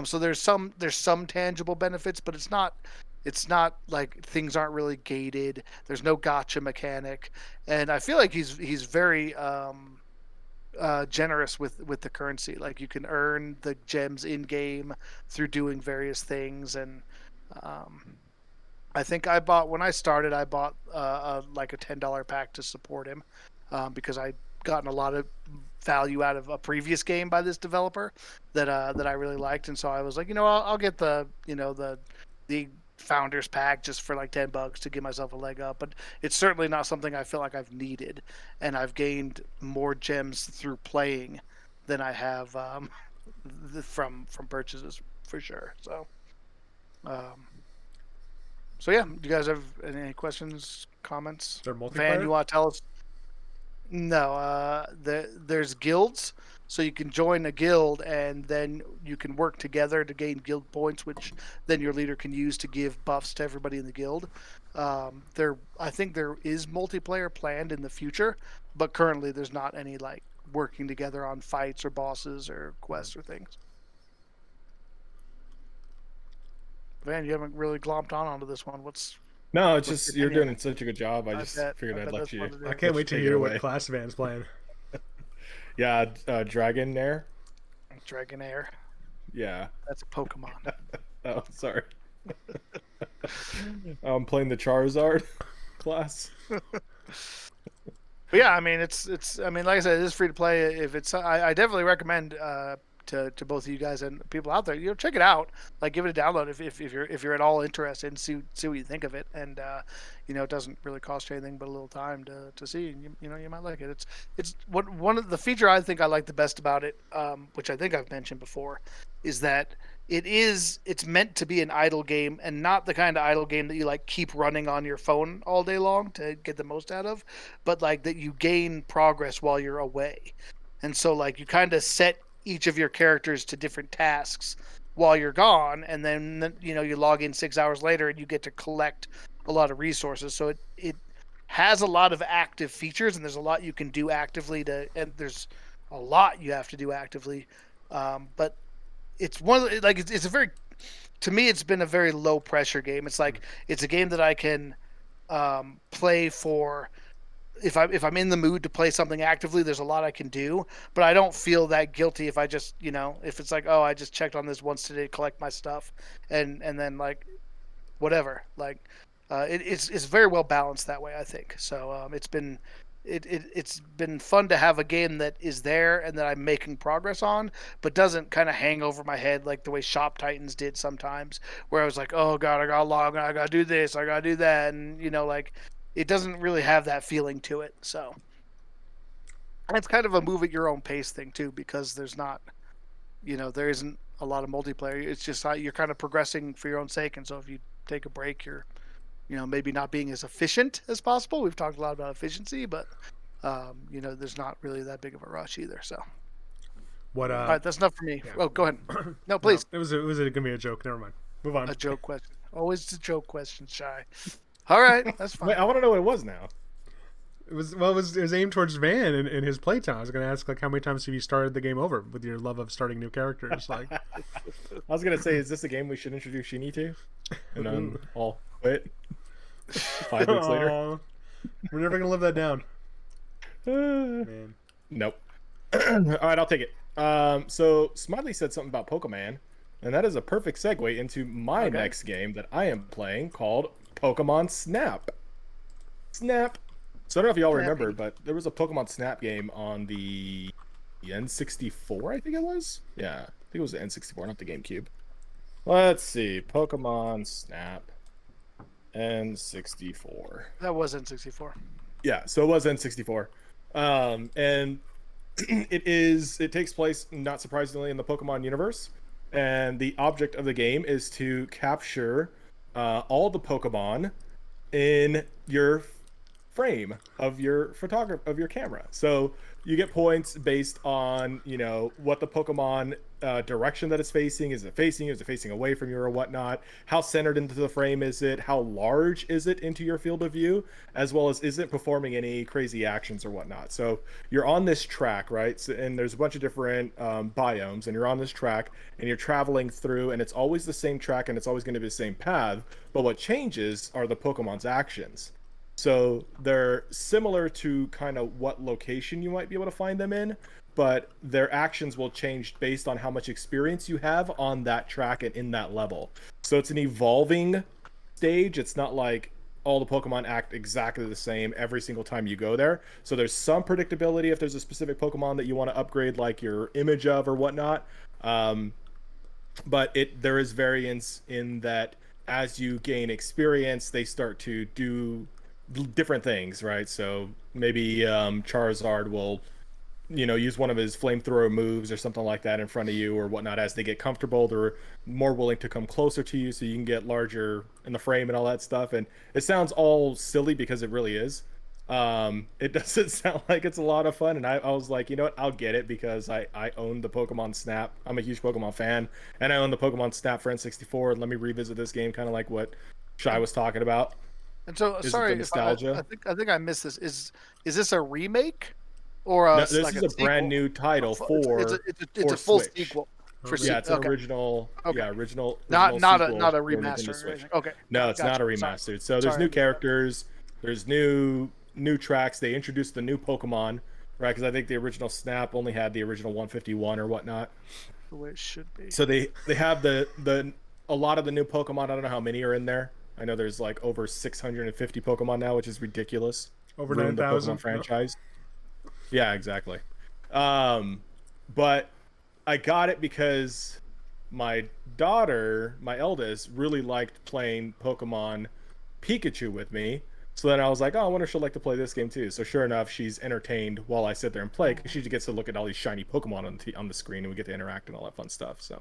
So there's some tangible benefits, but it's not like things aren't really gated. There's no gotcha mechanic, and I feel like he's very generous with the currency. Like you can earn the gems in game through doing various things, and I think when I started, I bought like a $10 pack to support him, because I'd gotten a lot of value out of a previous game by this developer that I really liked, and so I was like, I'll get the founders pack just for like $10 to give myself a leg up. But it's certainly not something I feel like I've needed, and I've gained more gems through playing than I have from purchases for sure. Um, so yeah, do you guys have any questions, comments? Is there Van, multiplayer? you want to tell us? No, there's guilds, so you can join a guild and then you can work together to gain guild points, which then your leader can use to give buffs to everybody in the guild. I think there is multiplayer planned in the future, but currently there's not any like working together on fights or bosses or quests or things. Van, you haven't really glomped onto this one. No, it's What's just your you're doing opinion? such a good job. I I just bet. figured I I'd bet let that's you. what it I is. can't wait to take it hear what away. class Van's playing. Yeah, Dragonair. Dragonair. Yeah. That's a Pokemon. Oh, sorry. I'm playing the Charizard class. But yeah, I mean, I mean, like I said, it is free to play. If it's, I definitely recommend to both of you guys and people out there, check it out. Like, give it a download if you're at all interested, and see what you think of it. And it doesn't really cost you anything but a little time to see. And you might like it. It's one of the feature I think I like the best about it, which I think I've mentioned before, is that it's meant to be an idle game, and not the kind of idle game that you like keep running on your phone all day long to get the most out of, but like that you gain progress while you're away. And so like you kind of set each of your characters to different tasks while you're gone, and then you log in 6 hours later and you get to collect a lot of resources. So it has a lot of active features, and there's a lot you can do actively and there's a lot you have to do actively. But it's one of the, like it's a very, to me, it's been a very low pressure game. It's like it's a game that I can play for if I'm in the mood to play something actively. There's a lot I can do, but I don't feel that guilty if I just if it's like, oh, I just checked on this once today to collect my stuff, and then like whatever, like it's very well balanced that way, I think. So it's been fun to have a game that is there and that I'm making progress on, but doesn't kind of hang over my head like the way Shop Titans did sometimes, where I was like, oh god, I gotta log, I gotta do this, I gotta do that, and like it doesn't really have that feeling to it. So it's kind of a move at your own pace thing too, because there's not, there isn't a lot of multiplayer. It's just you're kind of progressing for your own sake, and so if you take a break, you're maybe not being as efficient as possible. We've talked a lot about efficiency, but there's not really that big of a rush either. So, What? all right, that's enough for me. Yeah. Oh, go ahead. No, No, please. it was gonna be a joke. Never mind. Move on. A joke question. Always a joke question, Shy. All right, that's fine. Wait, I want to know what it was now. It was aimed towards Van in his playtime. I was gonna ask like how many times have you started the game over with your love of starting new characters? Like, I was gonna say, is this a game we should introduce Shinny to? And then I'll quit 5 weeks later. Aw, we're never gonna live that down, man. Nope. All right, I'll take it. So Smiley said something about Pokemon, and that is a perfect segue into my next game that I am playing called Pokemon Snap. Snap. So I don't know if y'all remember, but there was a Pokemon Snap game on the N64, I think it was. Yeah, I think it was the N64, not the GameCube. Let's see, Pokemon Snap N64. That was N64. Yeah, so it was N64. And it takes place, not surprisingly, in the Pokemon universe. And the object of the game is to capture all the Pokemon in your frame of your camera. So you get points based on what the Pokemon direction that it's facing. Is it facing away from you or whatnot? How centered into the frame is it? How large is it into your field of view? As well as, is it performing any crazy actions or whatnot? So you're on this track, right? So, and there's a bunch of different biomes, and you're on this track and you're traveling through, and it's always the same track and it's always going to be the same path, but what changes are the Pokemon's actions. So they're similar to kind of what location you might be able to find them in, but their actions will change based on how much experience you have on that track and in that level. So it's an evolving stage. It's not like all the Pokemon act exactly the same every single time you go there. So there's some predictability if there's a specific Pokemon that you want to upgrade, like your image of or whatnot. Um, but there is variance in that as you gain experience, they start to do different things, right? So maybe Charizard will use one of his flamethrower moves or something like that in front of you or whatnot. As they get comfortable, they're more willing to come closer to you so you can get larger in the frame and all that stuff. And it sounds all silly because it really is. It doesn't sound like it's a lot of fun. And I was like, you know what? I'll get it because I own the Pokemon Snap. I'm a huge Pokemon fan. And I own the Pokemon Snap for N64. And let me revisit this game, kind of like what Shai was talking about. And so, Is it sorry, the nostalgia? I think I missed this. Is this a remake or No, this like is a brand sequel? new title for It's for a full Switch. sequel. For Yeah, it's an okay. original. Okay. Yeah, original. Not sequel a for Nintendo remaster or Switch. anything. Okay. No, it's not a Sorry. remastered. So there's Sorry. new characters. There's new tracks. They introduced the new Pokemon, right? Because I think the original Snap only had the original 151 or whatnot. The way it should be. So they have the a lot of the new Pokemon. I don't know how many are in there. I know there's like over 650 Pokemon now, which is ridiculous. Over Ruined the 9,000 Pokemon franchise. Yeah, exactly. But I got it because my daughter, my eldest, really liked playing Pokemon Pikachu with me. So then I was like, oh, I wonder if she'll like to play this game too. So sure enough, she's entertained while I sit there and play because she gets to look at all these shiny Pokemon on the screen and we get to interact and all that fun stuff. So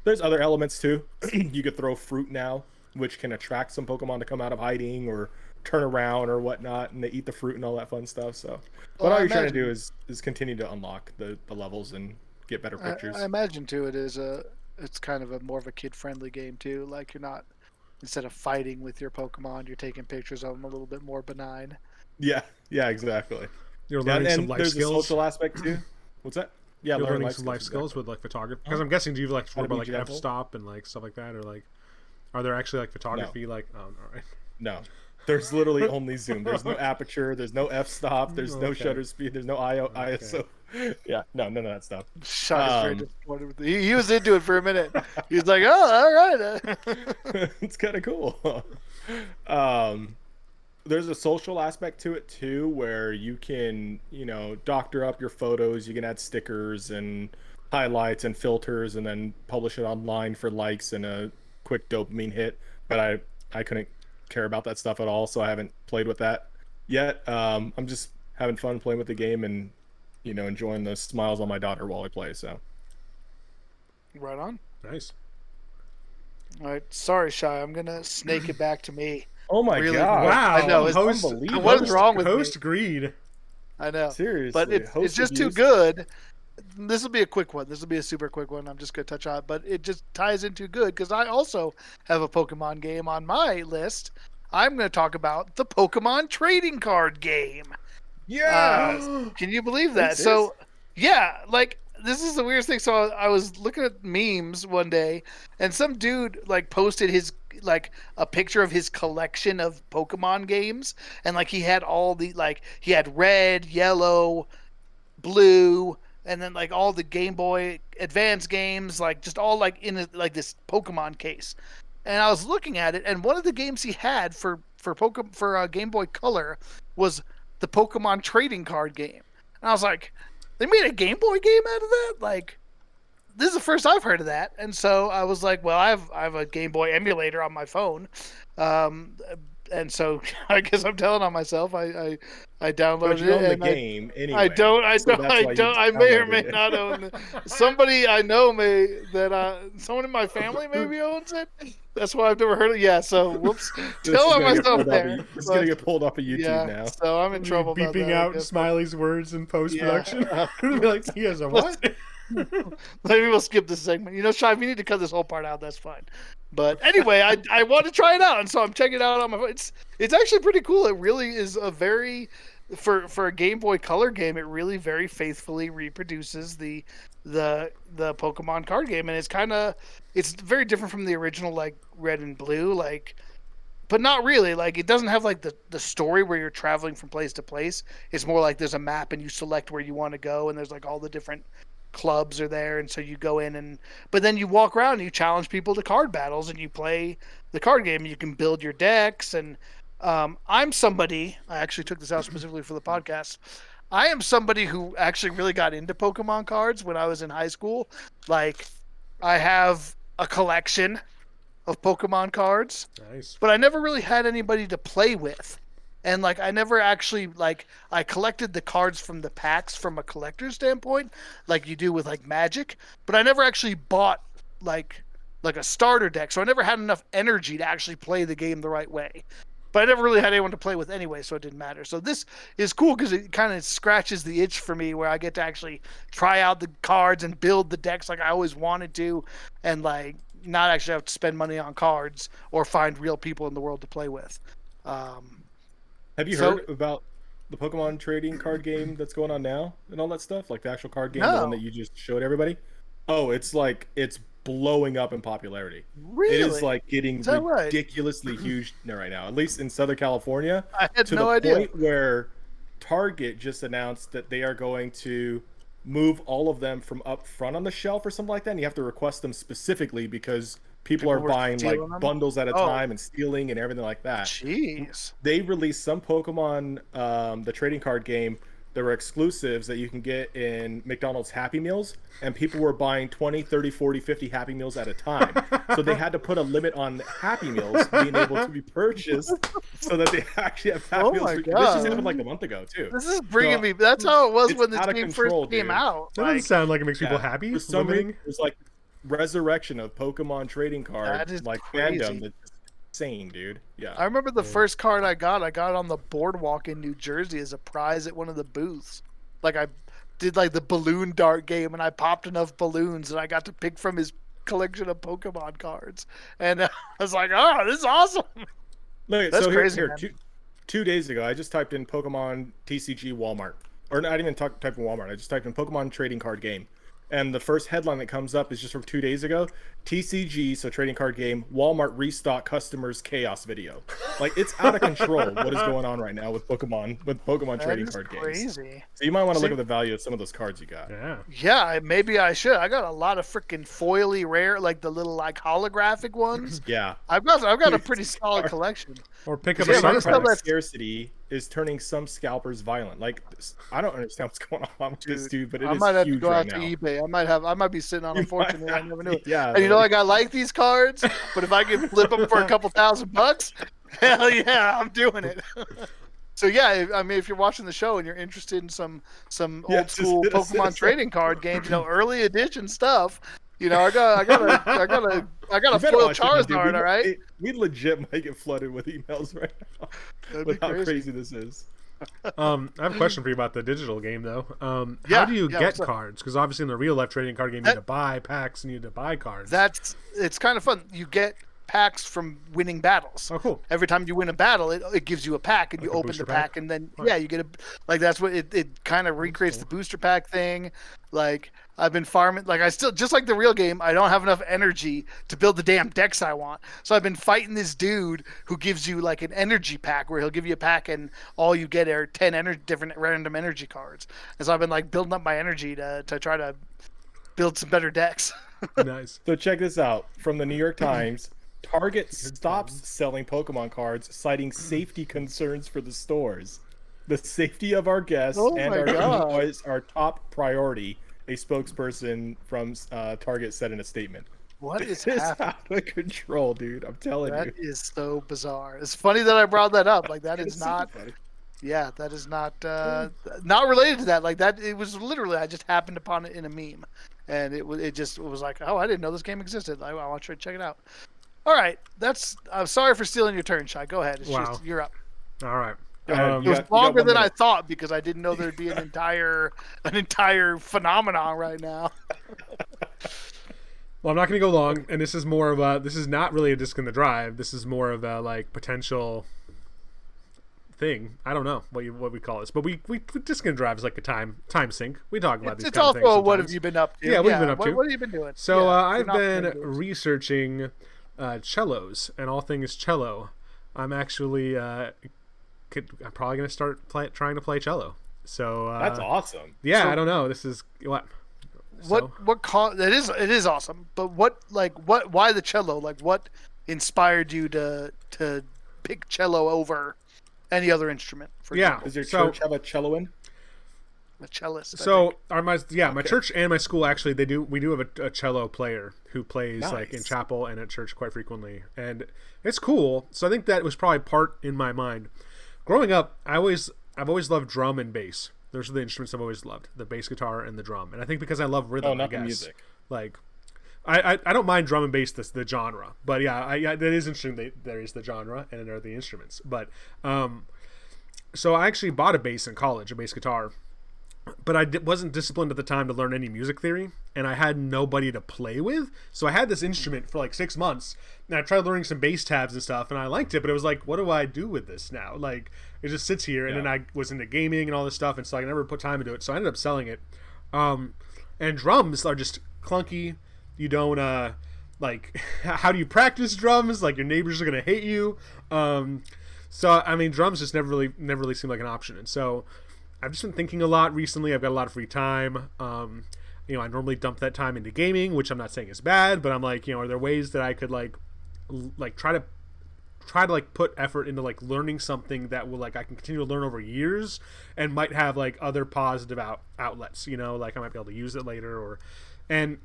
there's other elements too. You could throw fruit now, which can attract some Pokemon to come out of hiding or turn around or whatnot, and they eat the fruit and all that fun stuff. So, but all you're trying to do is continue to unlock the levels and get better pictures. I imagine too. It's kind of a more of a kid friendly game too. Like you're not, instead of fighting with your Pokemon, you're taking pictures of them, a little bit more benign. Yeah, exactly. You're learning and some life there's skills. a social aspect too. What's that? Yeah, You're learning some life skills exactly. with like photography. Because I'm guessing, do you like How to about be like gentle? f-stop and like stuff like that, or like are there actually like photography? Like, oh, all right. No, there's literally only zoom. There's no aperture. There's no f-stop. There's no Okay. shutter speed. There's no ISO. Yeah, no, none of that stuff. Shot very disappointed with he was into it for a minute. He was like, "Oh, all right." It's kind of cool. There's a social aspect to it too, where you can, doctor up your photos. You can add stickers and highlights and filters, and then publish it online for likes and a quick dopamine hit. But I couldn't care about that stuff at all, so I haven't played with that yet. I'm just having fun playing with the game and enjoying the smiles on my daughter while I play. So Right on. Nice. All right, sorry, Shy. I'm gonna snake it back to me. oh my Really? god, Wow. I know, it's unbelievable. What is wrong with Host me? greed. I know, Seriously, but it's host just too abuse. good. This will be a quick one. This will be a super quick one. I'm just gonna touch on it, but it just ties in too good because I also have a Pokemon game on my list. I'm gonna talk about the Pokemon trading card game. Yeah. Can you believe that? This So, yeah, like this is the weirdest thing. So I was looking at memes one day, and some dude like posted his like a picture of his collection of Pokemon games, and like he had all the he had red, yellow, blue, and then like all the Game Boy Advance games, like just all like in like this Pokemon case. And I was looking at it, and one of the games he had for Game Boy Color was the Pokemon trading card game. And I was like, they made a Game Boy game out of that? Like, this is the first I've heard of that. And so I was like, well, I have a Game Boy emulator on my phone. And so I guess I'm telling on myself. I downloaded But you own it. the And game anyway. I don't. so that's why you I may or may downloaded it. not own it. Somebody I know someone in my family maybe owns it. That's why I've never heard of it. Yeah. So whoopsie. This is Tell gonna get myself pulled off there. of- It's gonna get pulled off of YouTube Yeah. now. So I'm in trouble. about Beeping that, I out guess. Smiley's words in post production. Yeah. Be like, he has a what? Maybe we'll skip this segment. Shai, if you need to cut this whole part out, that's fine. But anyway, I want to try it out, and so I'm checking it out on my phone. It's actually pretty cool. It really is a very for a Game Boy Color game. It really very faithfully reproduces the Pokemon card game, and it's very different from the original like Red and Blue, but not really. Like it doesn't have like the story where you're traveling from place to place. It's more like there's a map and you select where you want to go, and there's like all the different clubs are there, and so you go in but then you walk around and you challenge people to card battles and you play the card game and you can build your decks. And I'm somebody, I actually took this out specifically for the podcast. I am somebody who actually really got into Pokemon cards when I was in high school. Like, I have a collection of Pokemon cards, Nice. but I never really had anybody to play with. And like, I never actually, like, I collected the cards from the packs from a collector's standpoint, like you do with like Magic, but I never actually bought like a starter deck. So I never had enough energy to actually play the game the right way. But I never really had anyone to play with anyway, so it didn't matter. So this is cool because it kind of scratches the itch for me where I get to actually try out the cards and build the decks like I always wanted to, and like not actually have to spend money on cards or find real people in the world to play with. Have you heard about the Pokemon trading card game that's going on now and all that stuff? Like the actual card game, the one that you just showed everybody? Oh, it's blowing up in popularity. Really? It is like getting right? ridiculously huge right now, at least in Southern California. I had to no the idea. point where Target just announced that they are going to move all of them from up front on the shelf or something like that. And you have to request them specifically because people are were buying like stealing them? bundles at a time and stealing and everything like that. Jeez. They released some Pokemon, the trading card game. There were exclusives that you can get in McDonald's Happy Meals, and people were buying 20, 30, 40, 50 Happy Meals at a time. So they had to put a limit on Happy Meals being able to be purchased so that they actually have Happy Meals. My This God. just happened like a month ago, too. This is bringing me. That's how it was it's when this out of game control, first came dude. out. That doesn't sound like it makes people happy. For some limiting. reason, there's like resurrection of Pokemon trading card That is like crazy. fandom that's insane, dude. Yeah. I remember the first card I got on the boardwalk in New Jersey as a prize at one of the booths. Like, I did like the balloon dart game, and I popped enough balloons, and I got to pick from his collection of Pokemon cards. And I was like, "Oh, this is awesome!" Look, That's so crazy, here man. 2 days ago, I just typed in Pokemon TCG Walmart, or not even type in Walmart. I just typed in Pokemon trading card game, and the first headline that comes up is just from 2 days ago. TCG, so trading card game, Walmart restock customers chaos video. Like, it's out of control what is going on right now with Pokemon trading card games. Crazy. So you might want to look at the value of some of those cards you got. Yeah. Yeah, maybe I should. I got a lot of freaking foily rare, like the little like holographic ones. Yeah. I've got a pretty solid collection. Or pick up Yeah, a but starter it's pack. not that- Scarcity is turning some scalpers violent. Like, I don't understand what's going on with this dude, but it I is might have to huge go right out now. to eBay. I might be sitting on a You fortune might that I have never to, knew. yeah, And you know, buddy. like, I like these cards, but if I can flip them for a couple $1,000, hell yeah, I'm doing it. So yeah, I mean, if you're watching the show and you're interested in some Yeah, old school just hit us Pokemon trading card games, you know, early edition stuff. You know, I got a You better foil watch it, dude. Charizard. All right, We legit might get flooded with emails right now that'd be with how crazy. crazy this is. I have a question for you about the digital game, though. How Yeah, do you yeah, get what's up? cards? Because obviously in the real life trading card game, you need to buy packs and you need to buy cards. It's kind of fun. You get packs from winning battles. Oh, cool. Every time you win a battle, it gives you a pack, and Like you a open booster the pack, pack? and then Right. you get that's what it kind of recreates the booster pack thing. Like, I've been farming, like, I still, just like the real game, I don't have enough energy to build the damn decks I want. So I've been fighting this dude who gives you like an energy pack where he'll give you a pack and all you get are 10 different random energy cards. And so I've been like building up my energy to try to build some better decks. Nice. So check this out from the New York Times. Target stops selling Pokemon cards, citing safety concerns for the stores. The safety of our guests Oh and my our God. team is our top priority, a spokesperson from Target said in a statement. What is It's happening? out of control, dude. I'm telling That you. is so bizarre. It's funny that I brought that up. Like, that It's is super not. funny. Yeah, that is not related to that. Like, that, it was literally, I just happened upon it in a meme, and it was like, oh, I didn't know this game existed. I want to try to check it out. All right, I'm sorry for stealing your turn, Shai. Go ahead. It's Wow. just, you're up. All right. Go ahead. It You was got longer 1 than I minute. thought because I didn't know there'd be an entire phenomenon right now. Well, I'm not going to go long, and this is more of a. This is not really a disc in the drive. This is more of a like potential thing. I don't know what we call this, but we disc in the drive is like a time sink. We talk about these It's kind of things. also what have sometimes. you been up to? Yeah, what have you been up to? What have you been doing? So Yeah, I've not been playing games. researching cellos and all things cello. I'm actually I'm probably going to start trying to play cello. So That's awesome. yeah, So- I don't know. This is what. It is awesome, but why the cello? Like, what inspired you to pick cello over any other instrument? For example? Does your church have a celloin? A cellist. So my church and my school actually we do have a cello player who plays like in chapel and at church quite frequently, and it's cool. So I think that was probably part in my mind. Growing up, I've always loved drum and bass. Those are the instruments I've always loved: the bass guitar and the drum. And I think because I love rhythm, not I guess, the music. Like I don't mind drum and bass, the genre, but that is interesting. There is the genre and there are the instruments. But so I actually bought a bass in college, a bass guitar. But I wasn't disciplined at the time to learn any music theory, and I had nobody to play with. So I had this instrument for like 6 months, and I tried learning some bass tabs and stuff, and I liked it, but it was like, what do I do with this now? Like, it just sits here, and then I was into gaming and all this stuff, and so I never put time into it, so I ended up selling it. And drums are just clunky. You don't, like, how do you practice drums? Like, your neighbors are going to hate you. So, I mean, drums just never really seemed like an option, and so I've just been thinking a lot recently. I've got a lot of free time. I normally dump that time into gaming, which I'm not saying is bad, but I'm like, are there ways that I could like try to like put effort into like learning something that will like I can continue to learn over years and might have like other positive outlets, like I might be able to use it later I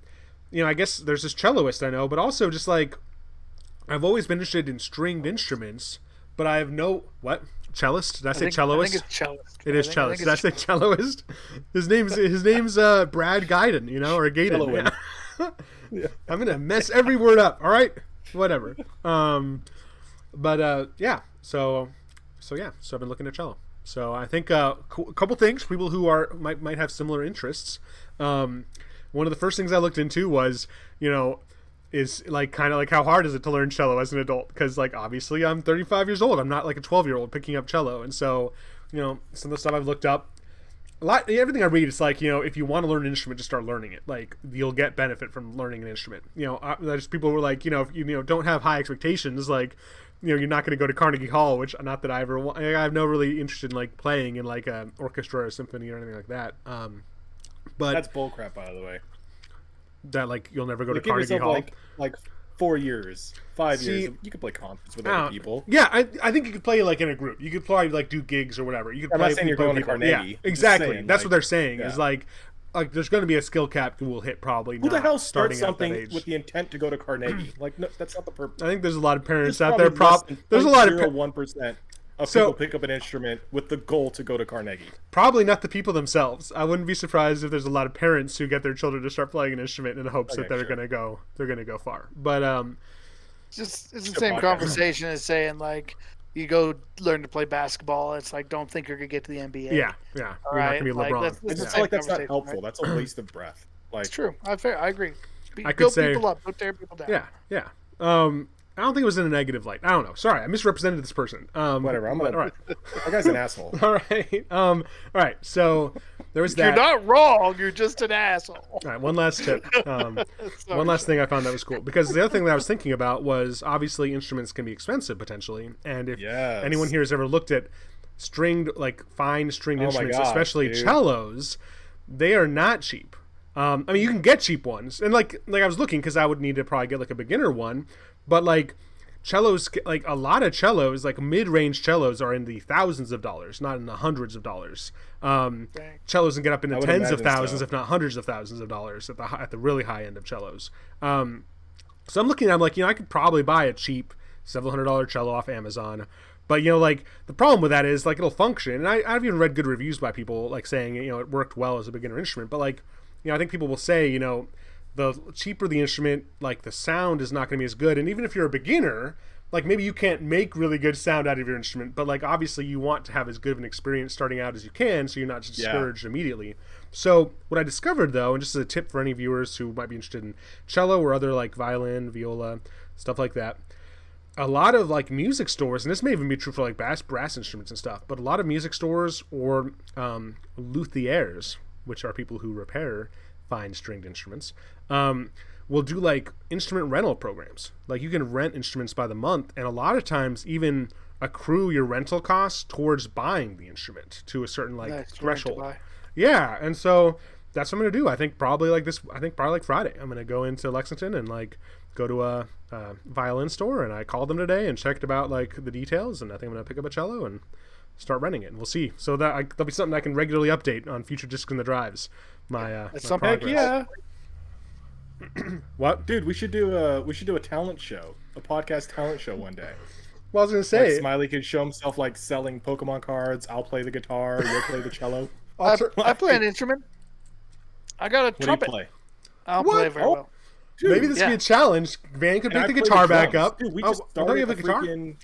guess there's this celloist I know, but also just like I've always been interested in stringed instruments, but I have cellist? Did I say celloist? I think it's cellist. It is cellist. Did I say celloist? His name's Brad Gaiden, or Gaiden. Yeah. I'm gonna mess every word up. All right, whatever. So I've been looking at cello. So I think a couple things. People who might have similar interests. One of the first things I looked into was is like kind of like how hard is it to learn cello as an adult, because like obviously I'm 35 years old, I'm not like a 12-year-old picking up cello, and so some of the stuff I've looked up, everything I read, it's like if you want to learn an instrument, just start learning it. Like you'll get benefit from learning an instrument. There's people who are like if you don't have high expectations, like you're not going to go to Carnegie Hall, which not that I have no really interest in like playing in like an orchestra or symphony or anything like that. But that's bullcrap, by the way. That like you'll never go to give Carnegie Hall. Like 4 years, 5 years. You could play concerts with other people. Yeah, I think you could play like in a group. You could probably like do gigs or whatever. You could I'm play. not saying you're going to Carnegie. Yeah, exactly. Saying, that's what they're saying. Is like there's going to be a skill cap that will hit probably. Who the hell starts something at that age with the intent to go to Carnegie? Like no, that's not the purpose. I think there's a lot of parents out there. There's a lot of 1% of people pick up an instrument with the goal to go to Carnegie. Probably not the people themselves. I wouldn't be surprised if there's a lot of parents who get their children to start playing an instrument in hopes that they're going to go far. But it's the same conversation as saying like you go learn to play basketball. It's like don't think you're gonna get to the NBA. Yeah. All right, you're not gonna be LeBron. That's not helpful. Right? That's a waste of breath. Like it's true. I agree. Build people up, don't tear people down. Yeah. I don't think it was in a negative light. I don't know. Sorry, I misrepresented this person. Whatever. All right. That guy's an asshole. All right. All right. So there was that. You're not wrong. You're just an asshole. All right. One last tip. One last thing I found that was cool, because the other thing that I was thinking about was obviously instruments can be expensive potentially, and if anyone here has ever looked at fine stringed instruments, especially cellos, they are not cheap. I mean, you can get cheap ones, and like I was looking because I would need to probably get like a beginner one. But like cellos, like a lot of cellos, like mid-range cellos are in the thousands of dollars, not in the hundreds of dollars. Cellos can get up into tens of thousands, if not hundreds of thousands of dollars at the really high end of cellos. So I'm looking, I'm like, I could probably buy a cheap several $100 cello off Amazon. But, like the problem with that is like it'll function. And I've even read good reviews by people like saying, it worked well as a beginner instrument. But like, I think people will say, the cheaper the instrument, like the sound is not going to be as good. And even if you're a beginner, like maybe you can't make really good sound out of your instrument, but like obviously you want to have as good of an experience starting out as you can, so you're not discouraged immediately. So what I discovered though, and just as a tip for any viewers who might be interested in cello or other like violin, viola, stuff like that, a lot of like music stores, and this may even be true for like brass instruments and stuff, but a lot of music stores or luthiers, which are people who repair fine stringed instruments, will do like instrument rental programs. Like you can rent instruments by the month, and a lot of times even accrue your rental costs towards buying the instrument to a certain like threshold. Yeah, and so that's what I'm gonna do. I think probably like Friday. I'm gonna go into Lexington and like go to a violin store, and I called them today and checked about like the details, and I think I'm gonna pick up a cello and start renting it, and we'll see. So that'll be something I can regularly update on future Discs in the Drives. My progress. Yeah. What? Dude, we should do a talent show, a podcast talent show one day. Well, I was gonna say, Like Smiley could show himself like selling Pokemon cards. I'll play the guitar. You'll play the cello. I play an instrument. I got a What do you trumpet. play? I don't play very well. Dude, maybe this could be a challenge. Van could and pick I the play guitar the back drums. up. Dude, we Oh, just don't started you have a a guitar? freaking...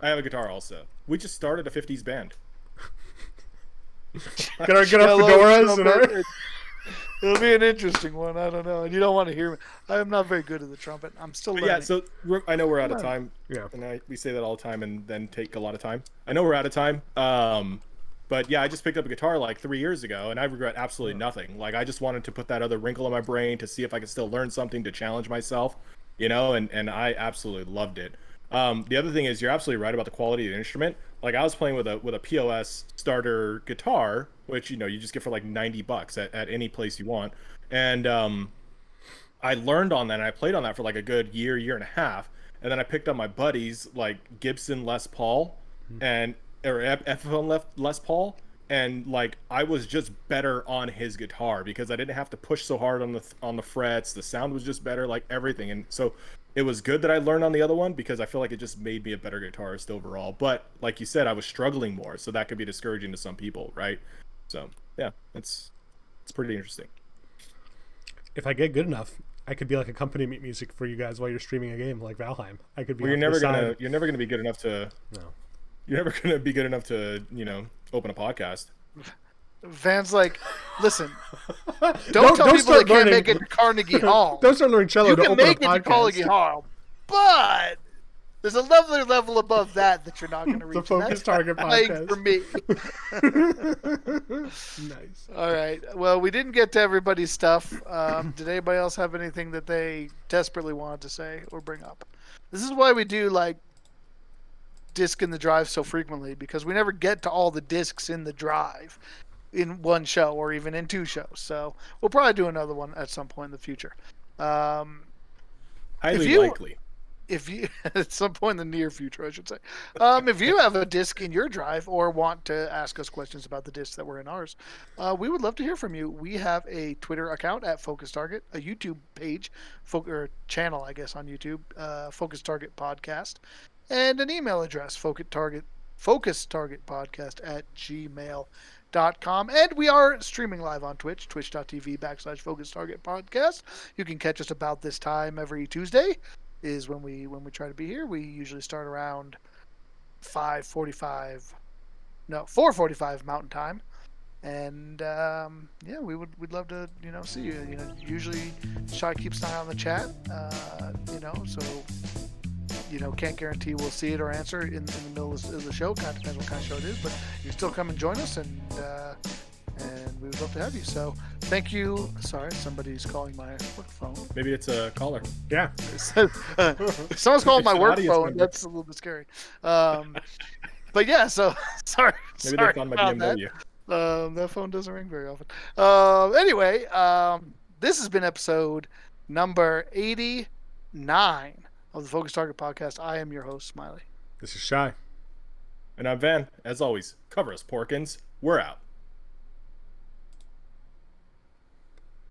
I have a guitar also. We just started a 50s band. Get our fedoras and our... It'll be an interesting one. I don't know. And you don't want to hear me. I'm not very good at the trumpet. I'm still learning. Yeah, so I know we're out of time. Yeah. And we say that all the time and then take a lot of time. I know we're out of time. But yeah, I just picked up a guitar like 3 years ago, and I regret absolutely nothing. Like, I just wanted to put that other wrinkle in my brain to see if I could still learn something to challenge myself, and I absolutely loved it. The other thing is, you're absolutely right about the quality of the instrument. Like, I was playing with a POS starter guitar, which, you just get for like $90 at any place you want. And I learned on that, and I played on that for like a good year and a half. And then I picked up my buddy's like Gibson Les Paul or Epiphone Les Paul, and like I was just better on his guitar because I didn't have to push so hard on the frets. The sound was just better, like everything. And so it was good that I learned on the other one because I feel like it just made me a better guitarist overall. But like you said, I was struggling more, so that could be discouraging to some people, right? So yeah, it's pretty interesting. If I get good enough, I could be like accompaniment music for you guys while you're streaming a game like Valheim. I could be. Well, you're never gonna be good enough to. No. You're never gonna be good enough to open a podcast. Van's like, listen, don't tell people they can't make it to Carnegie Hall. Don't start learning cello You to can open a make it to podcast. Carnegie Hall, but there's a level above that you're not going to reach. The Focus Target podcast podcast. For me. Nice. All right. Well, we didn't get to everybody's stuff. Did anybody else have anything that they desperately wanted to say or bring up? This is why we do like disc in the drive so frequently, because we never get to all the discs in the drive in one show or even in two shows. So we'll probably do another one at some point in the future. Highly likely. If you at some point in the near future, I should say, if you have a disc in your drive or want to ask us questions about the discs that were in ours, we would love to hear from you. We have a Twitter account at Focus Target, a YouTube page or channel, I guess, on YouTube, Focus Target Podcast, and an email address, Focus Target Podcast at gmail.com. And we are streaming live on Twitch, twitch.tv/Focus Target Podcast. You can catch us about this time every Tuesday. Is when we try to be here. We usually start around 4:45 Mountain Time, and we'd love to see you. Usually Shai keeps an eye on the chat, so can't guarantee we'll see it or answer in the middle of the show. Kind of depends what kind of show it is, but you still come and join us, and we would love to have you. So thank you. Sorry, somebody's calling my work phone. Maybe it's a caller. Yeah. If someone's calling my work phone, that's a little bit scary. But yeah, so sorry. Maybe sorry they're on my about BMW. That phone doesn't ring very often. Anyway, this has been episode number 89 of the Focus Target Podcast. I am your host, Smiley. This is Shai. And I'm Van. As always, cover us, Porkins. We're out.